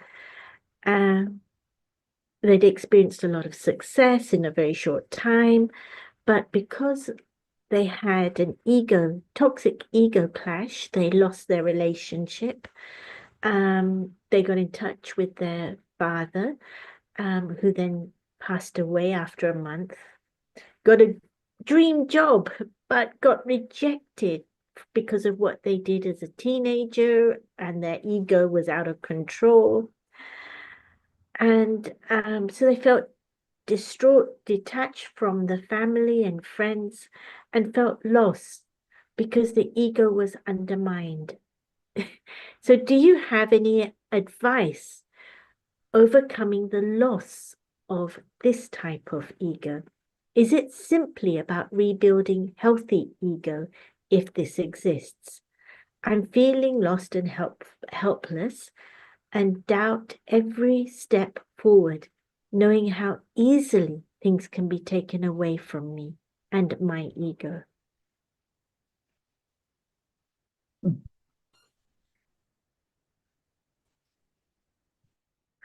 They'd experienced a lot of success in a very short time, but because they had an toxic ego clash, they lost their relationship. They got in touch with their father, who then passed away after a month. Got a dream job, but got rejected because of what they did as a teenager, and their ego was out of control. And so they felt distraught, detached from the family and friends, and felt lost because the ego was undermined. So do you have any advice overcoming the loss of this type of ego? Is it simply about rebuilding healthy ego if this exists? I'm feeling lost and helpless and doubt every step forward. knowing how easily things can be taken away from me and my ego.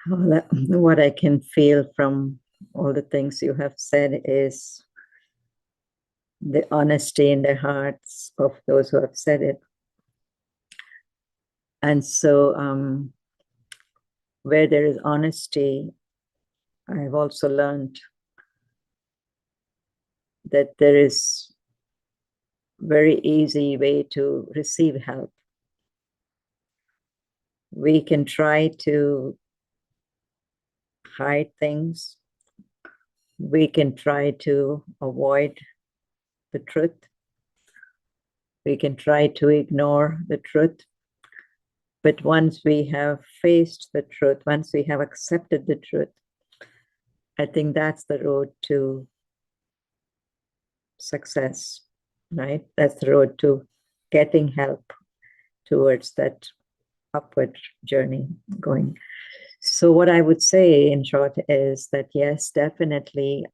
What I can feel from all the things you have said is the honesty in the hearts of those who have said it. And so where there is honesty, I've also learned that there is very easy way to receive help. We can try to hide things. We can try to avoid the truth. We can try to ignore the truth. But once we have faced the truth, once we have accepted the truth, I think that's the road to success, right? That's the road to getting help towards that upward journey going. So what I would say in short is that, yes, definitely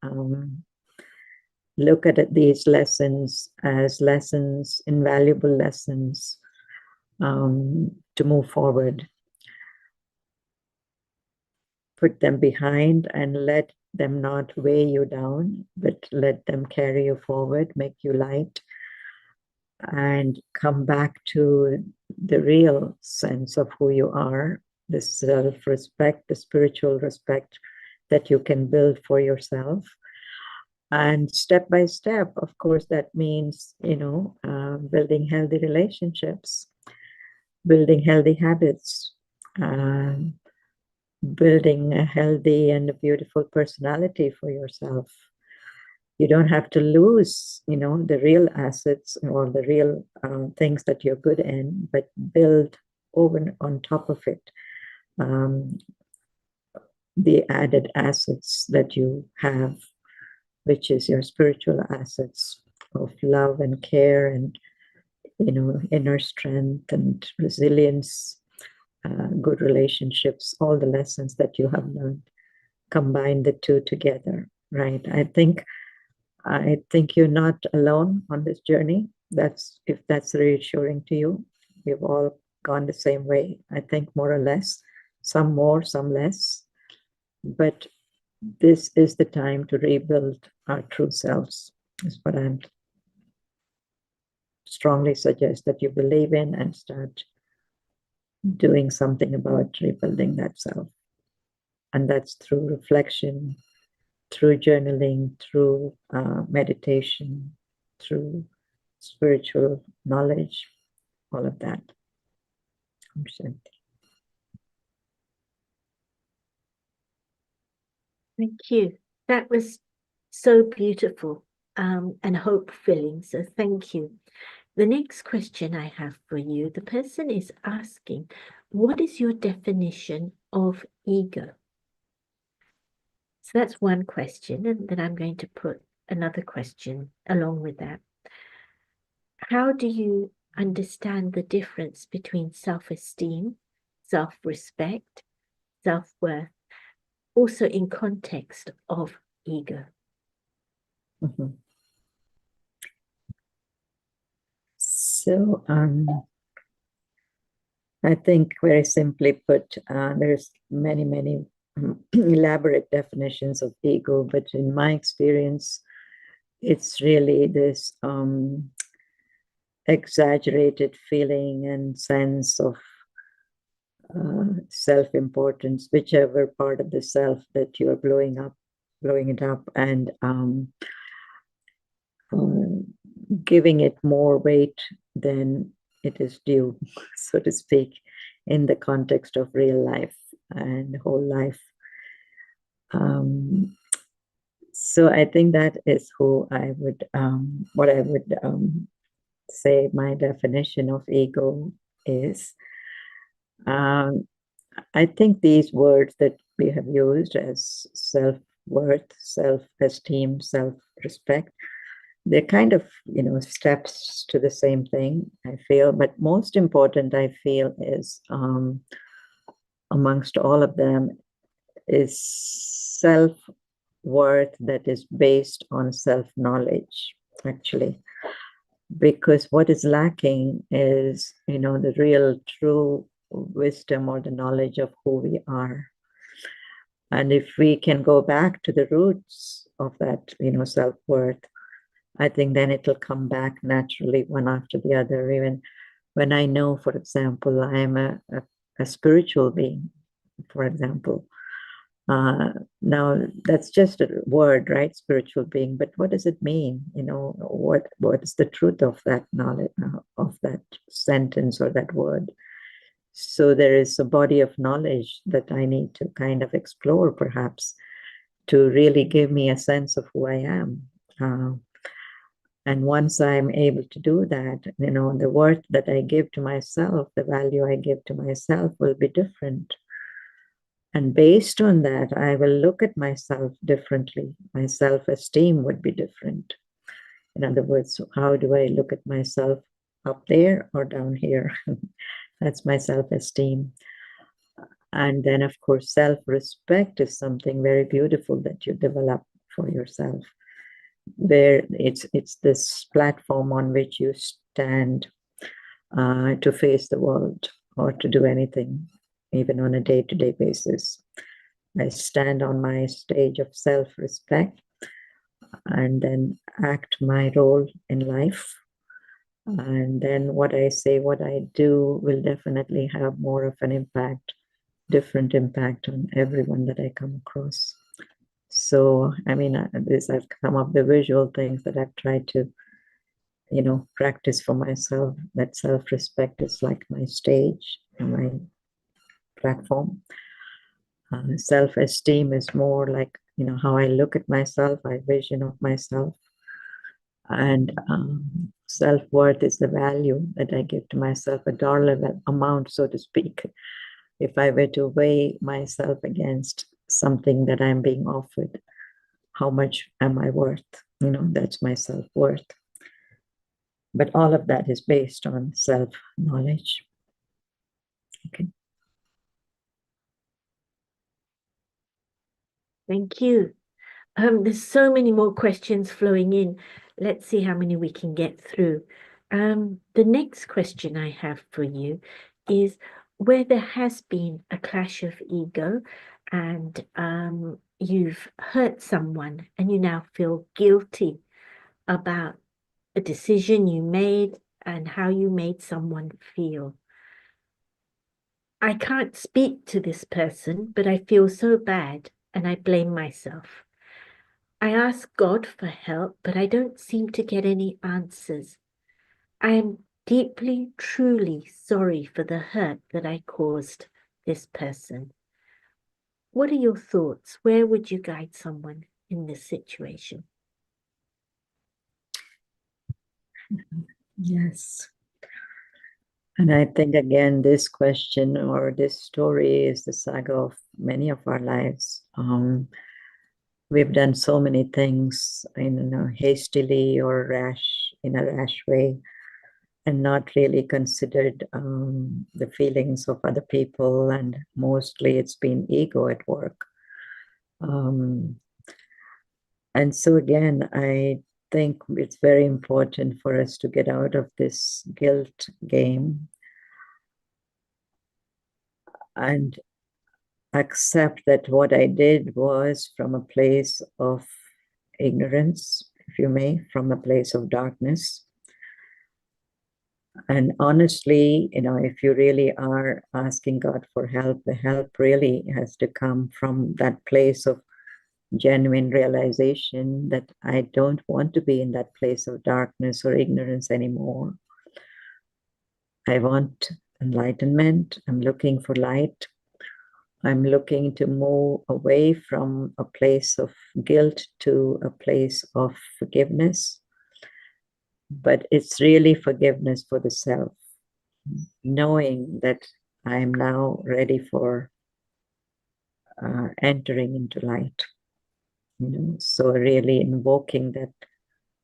look at these lessons as lessons, invaluable lessons to move forward. Put them behind and let them not weigh you down, but let them carry you forward, make you light, and come back to the real sense of who you are, the self-respect, the spiritual respect that you can build for yourself. And step by step, of course, that means, building healthy relationships, building healthy habits, building a healthy and a beautiful personality for yourself. You don't have to lose, the real assets or the real things that you're good in, but build over on top of it the added assets that you have, which is your spiritual assets of love and care and, inner strength and resilience, good relationships, all the lessons that you have learned. Combine the two together, right? I think you're not alone on this journey. If that's reassuring to you. We've all gone the same way, I think, more or less, some more, some less. But this is the time to rebuild our true selves, is what I strongly suggest that you believe in and start doing something about rebuilding that self. And that's through reflection, through journaling, through meditation, through spiritual knowledge, all of that. Thank you. That was so beautiful and hope-filling. So thank you. The next question I have for you, the person is asking, what is your definition of ego? So that's one question, and then I'm going to put another question along with that. How do you understand the difference between self-esteem, self-respect, self-worth, also in context of ego? Mm-hmm. So I think very simply put, there's many elaborate definitions of ego, but in my experience, it's really this exaggerated feeling and sense of self-importance, whichever part of the self that you are blowing it up, and giving it more weight than it is due, so to speak, in the context of real life and whole life. So I think that is what I would say my definition of ego is. I think these words that we have used as self-worth, self-esteem, self-respect, they're kind of, steps to the same thing, I feel. But most important, I feel, is amongst all of them is self-worth that is based on self-knowledge, actually. Because what is lacking is, the real true wisdom or the knowledge of who we are. And if we can go back to the roots of that, self-worth, I think then it'll come back naturally one after the other. Even when I know, for example, I am a spiritual being, for example. Now that's just a word, right? Spiritual being, but what does it mean? What is the truth of that knowledge, of that sentence or that word? So there is a body of knowledge that I need to kind of explore, perhaps, to really give me a sense of who I am. And once I'm able to do that, the worth that I give to myself, the value I give to myself will be different. And based on that, I will look at myself differently. My self-esteem would be different. In other words, how do I look at myself, up there or down here? That's my self-esteem. And then, of course, self-respect is something very beautiful that you develop for yourself, where it's this platform on which you stand to face the world or to do anything, even on a day-to-day basis. I stand on my stage of self-respect and then act my role in life. And then what I say, what I do will definitely have more of an impact, different impact on everyone that I come across. So, I've come up with visual things that I've tried to, practice for myself. That self-respect is like my stage and my platform. Self-esteem is more like, how I look at myself, my vision of myself. And self-worth is the value that I give to myself, a dollar amount, so to speak. If I were to weigh myself against something that I'm being offered, how much am I worth? That's my self-worth. But all of that is based on self-knowledge. Okay. Thank you. There's so many more questions flowing in. Let's see how many we can get through. The next question I have for you is where there has been a clash of ego and you've hurt someone and you now feel guilty about a decision you made and how you made someone feel. I can't speak to this person, but I feel so bad and I blame myself. I ask God for help, but I don't seem to get any answers. I am deeply, truly sorry for the hurt that I caused this person. What are your thoughts? Where would you guide someone in this situation? Yes. And I think, again, this question or this story is the saga of many of our lives. We've done so many things hastily or in a rash way, and not really considered the feelings of other people. And mostly it's been ego at work. And so again, I think it's very important for us to get out of this guilt game and accept that what I did was from a place of ignorance, if you may, from a place of darkness. And honestly, if you really are asking God for help, the help really has to come from that place of genuine realization that I don't want to be in that place of darkness or ignorance anymore. I want enlightenment. I'm looking for light. I'm looking to move away from a place of guilt to a place of forgiveness. But it's really forgiveness for the self, knowing that I'm now ready for entering into light. So really invoking that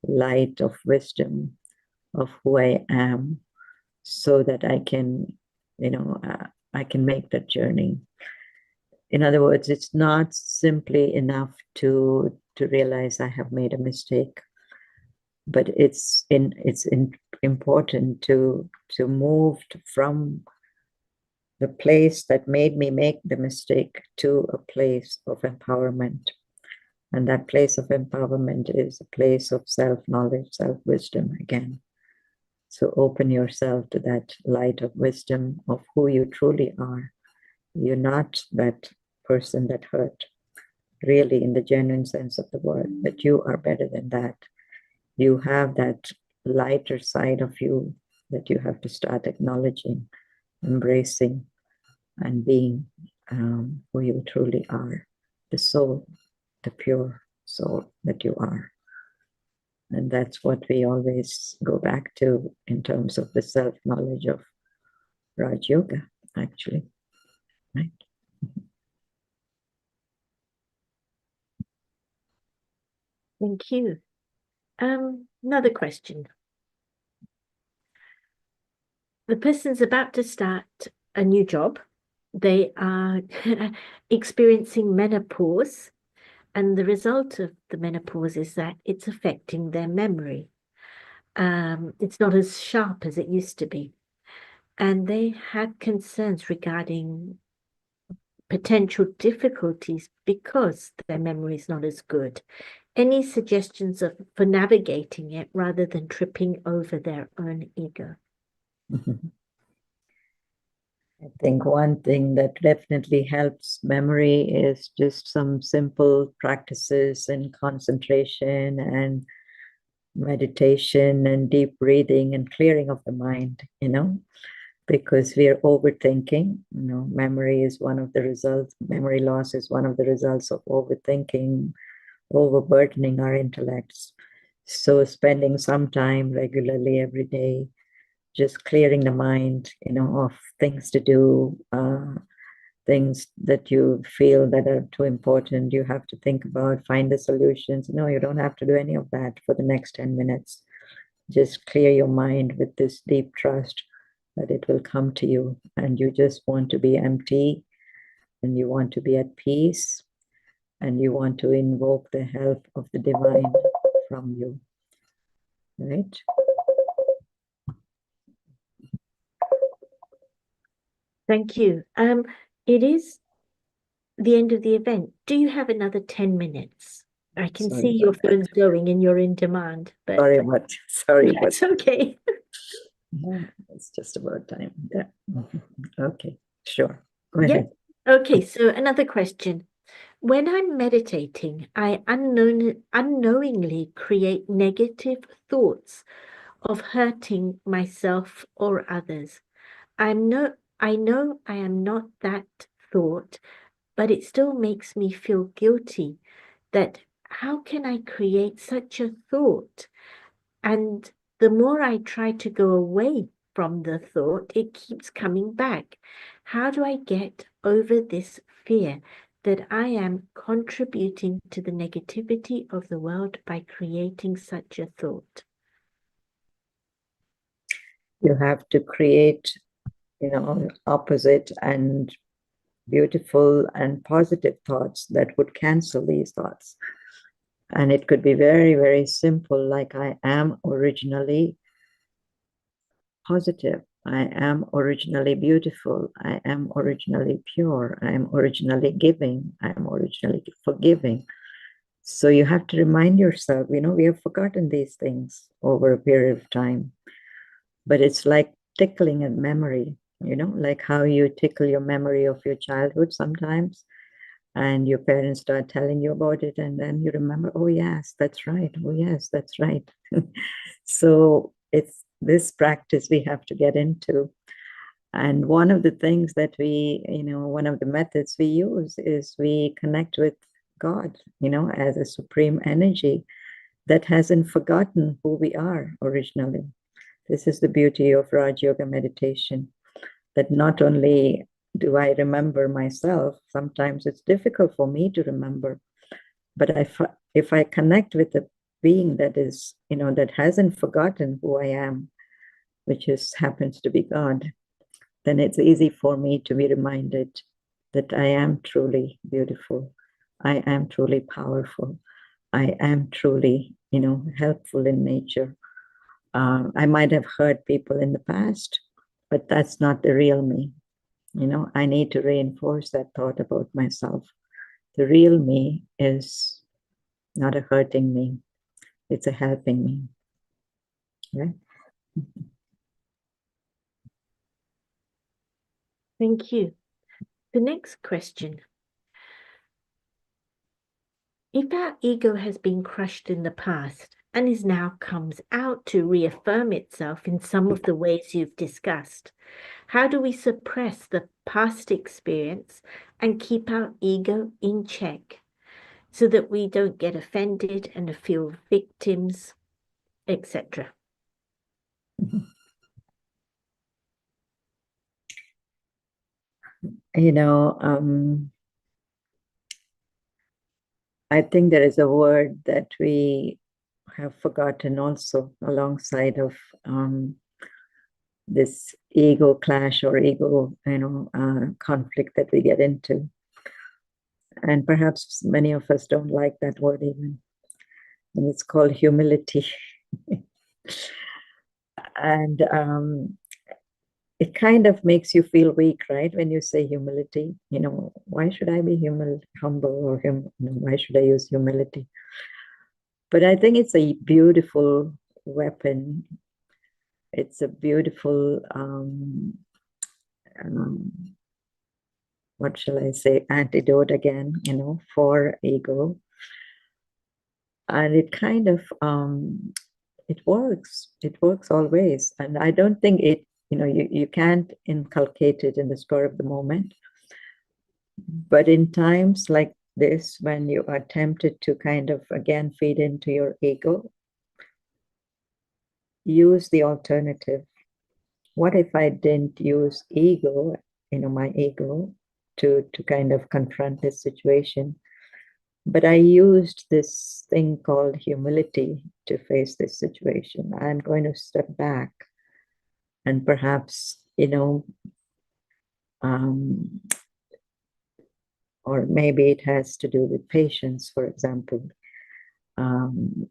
light of wisdom of who I am, so that I can, I can make that journey. In other words, it's not simply enough to realize I have made a mistake, but it's important to move from the place that made me make the mistake to a place of empowerment. And that place of empowerment is a place of self-knowledge, self-wisdom again. So open yourself to that light of wisdom of who you truly are. You're not that person that hurt, really, in the genuine sense of the word, but you are better than that. You have that lighter side of you that you have to start acknowledging, embracing, and being who you truly are, the soul, the pure soul that you are. And that's what we always go back to in terms of the self-knowledge of Raj Yoga, actually, right? Thank you. Another question. The person's about to start a new job. They are experiencing menopause, and the result of the menopause is that it's affecting their memory. It's not as sharp as it used to be. And they had concerns regarding potential difficulties because their memory is not as good. Any suggestions for navigating it rather than tripping over their own ego? I think one thing that definitely helps memory is just some simple practices in concentration and meditation and deep breathing and clearing of the mind, because we are overthinking. Memory is one of the results, memory loss is one of the results of overthinking, overburdening our intellects. So spending some time regularly every day, just clearing the mind, of things to do, things that you feel that are too important, you have to think about, find the solutions. No, you don't have to do any of that for the next 10 minutes. Just clear your mind with this deep trust that it will come to you, and you just want to be empty, and you want to be at peace, and you want to invoke the help of the divine from you, right? Thank you. It is the end of the event. Do you have another 10 minutes? I can see your phone's going and you're in demand. But sorry, that's okay. It's just about time. Yeah. Okay, sure. Go ahead. Okay, so another question. When I'm meditating, I unknowingly create negative thoughts of hurting myself or others. I know I am not that thought, but it still makes me feel guilty that how can I create such a thought? And the more I try to go away from the thought, it keeps coming back. How do I get over this fear that I am contributing to the negativity of the world by creating such a thought? You have to create, opposite and beautiful and positive thoughts that would cancel these thoughts. And it could be very, very simple, like I am originally positive. I am originally beautiful. I am originally pure. I am originally giving. I am originally forgiving. So you have to remind yourself, we have forgotten these things over a period of time. But it's like tickling a memory, like how you tickle your memory of your childhood sometimes, and your parents start telling you about it, and then you remember, oh yes, that's right. Oh yes, that's right. So it's this practice we have to get into. And one of the things that one of the methods we use is we connect with God, as a supreme energy that hasn't forgotten who we are originally. This is the beauty of Raj Yoga meditation, that not only do I remember myself, sometimes it's difficult for me to remember, but if I connect with the being that is, that hasn't forgotten who I am, which happens to be God, then it's easy for me to be reminded that I am truly beautiful. I am truly powerful. I am truly, helpful in nature. I might have hurt people in the past, but that's not the real me. I need to reinforce that thought about myself. The real me is not a hurting me, it's a helping me. Right? Thank you. The next question. If our ego has been crushed in the past and is now comes out to reaffirm itself in some of the ways you've discussed, how do we suppress the past experience and keep our ego in check so that we don't get offended and feel victims, etc.? I think there is a word that we have forgotten also alongside of this ego clash or ego, conflict that we get into. And perhaps many of us don't like that word even. And it's called humility. And it kind of makes you feel weak, right? When you say humility, why should I be humble, or why should I use humility? But I think it's a beautiful weapon. It's a beautiful, what shall I say, antidote again, for ego. And it kind of, it works. It works always. And I don't think it, you can't inculcate it in the spur of the moment. But in times like this, when you are tempted to kind of, again, feed into your ego, use the alternative. What if I didn't use ego, my ego, to kind of confront this situation, but I used this thing called humility to face this situation? I'm going to step back and perhaps, or maybe it has to do with patience, for example, and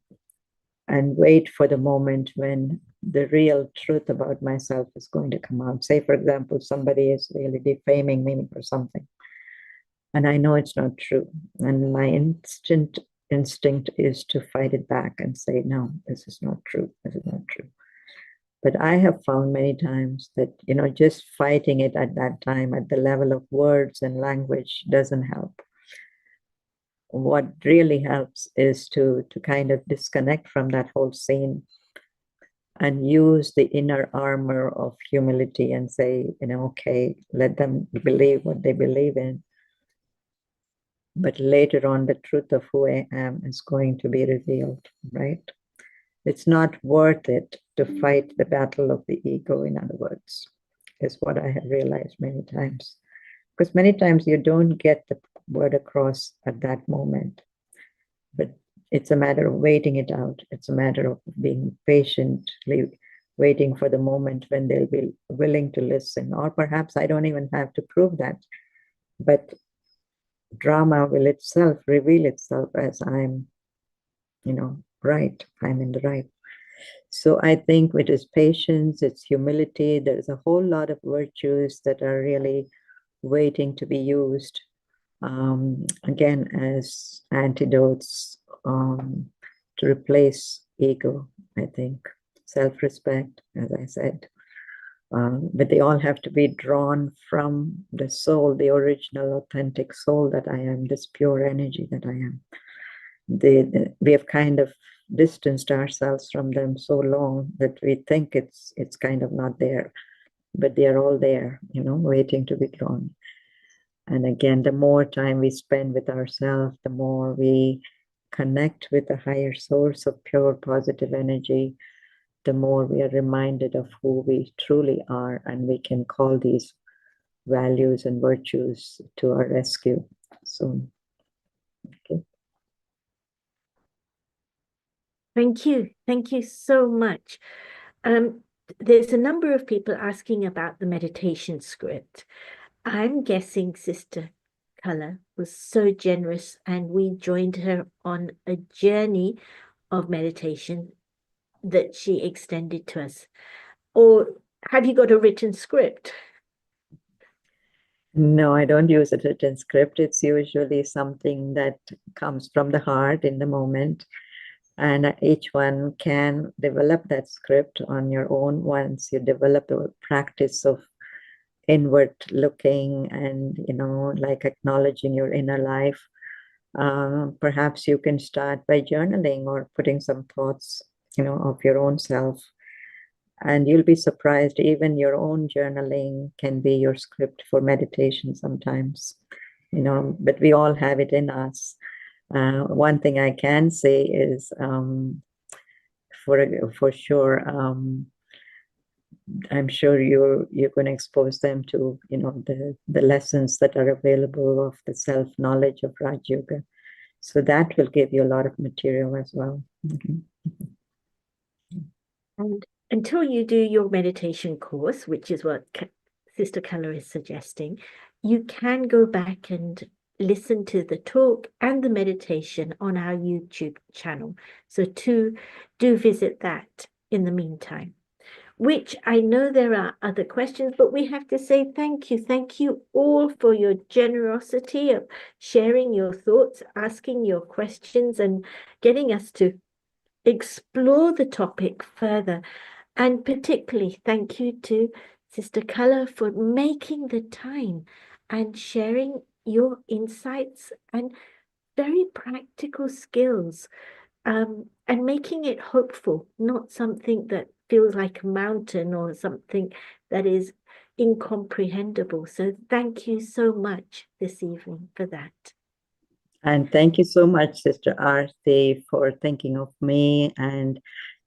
wait for the moment when the real truth about myself is going to come out. Say, for example, somebody is really defaming me for something, and I know it's not true. And my instinct is to fight it back and say, no, this is not true. This is not true. But I have found many times that, just fighting it at that time at the level of words and language doesn't help. What really helps is to kind of disconnect from that whole scene and use the inner armor of humility and say, okay, let them believe what they believe in. But later on, the truth of who I am is going to be revealed, right? It's not worth it to fight the battle of the ego, in other words, is what I have realized many times. Because many times you don't get the word across at that moment, but it's a matter of waiting it out. It's a matter of being patiently waiting for the moment when they'll be willing to listen. Or perhaps I don't even have to prove that, but drama will itself reveal itself as I'm, right. I'm in the right. So I think it is patience, it's humility. There's a whole lot of virtues that are really waiting to be used, again, as antidotes to replace ego, I think. Self-respect, as I said. But they all have to be drawn from the soul, the original, authentic soul that I am, this pure energy that I am. We have kind of distanced ourselves from them so long that we think it's kind of not there, but they are all there, waiting to be drawn. And again, the more time we spend with ourselves, the more we connect with a higher source of pure positive energy, the more we are reminded of who we truly are, and we can call these values and virtues to our rescue soon. Okay. Thank you. Thank you so much. There's a number of people asking about the meditation script. I'm guessing Sister Color was so generous and we joined her on a journey of meditation that she extended to us. Or have you got a written script? No, I don't use a written script. It's usually something that comes from the heart in the moment. And each one can develop that script on your own once you develop the practice of inward looking and, like acknowledging your inner life. Perhaps you can start by journaling or putting some thoughts, of your own self. And you'll be surprised, even your own journaling can be your script for meditation sometimes, but we all have it in us. One thing I can say is, for sure, I'm sure you're going to expose them to, the lessons that are available of the self-knowledge of Raj Yoga. So that will give you a lot of material as well. Mhm. And until you do your meditation course, which is what Sister Color is suggesting, you can go back and listen to the talk and the meditation on our YouTube channel. So do visit that in the meantime. Which I know there are other questions, but we have to say thank you. Thank you all for your generosity of sharing your thoughts, asking your questions, and getting us to explore the topic further. And particularly thank you to Sister Color for making the time and sharing your insights and very practical skills, and making it hopeful, not something that feels like a mountain or something that is incomprehensible. So thank you so much this evening for that. And thank you so much, Sister Aarti, for thinking of me and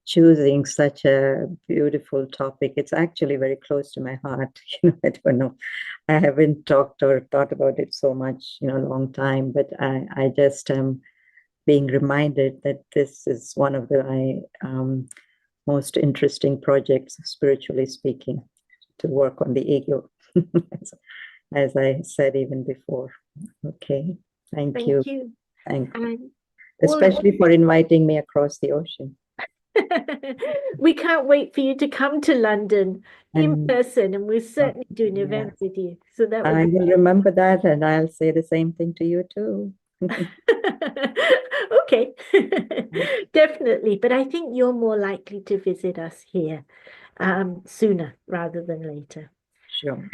choosing such a beautiful topic. It's actually very close to my heart. I don't know. I haven't talked or thought about it so much, a long time, but I just am being reminded that this is one of the most interesting projects, spiritually speaking, to work on the ego, as I said even before. Okay, thank you. Thank you. Especially for inviting me across the ocean. We can't wait for you to come to London in person, and we'll certainly do an event with you. So that I will remember that, and I'll say the same thing to you too. Okay, definitely. But I think you're more likely to visit us here sooner rather than later. Sure.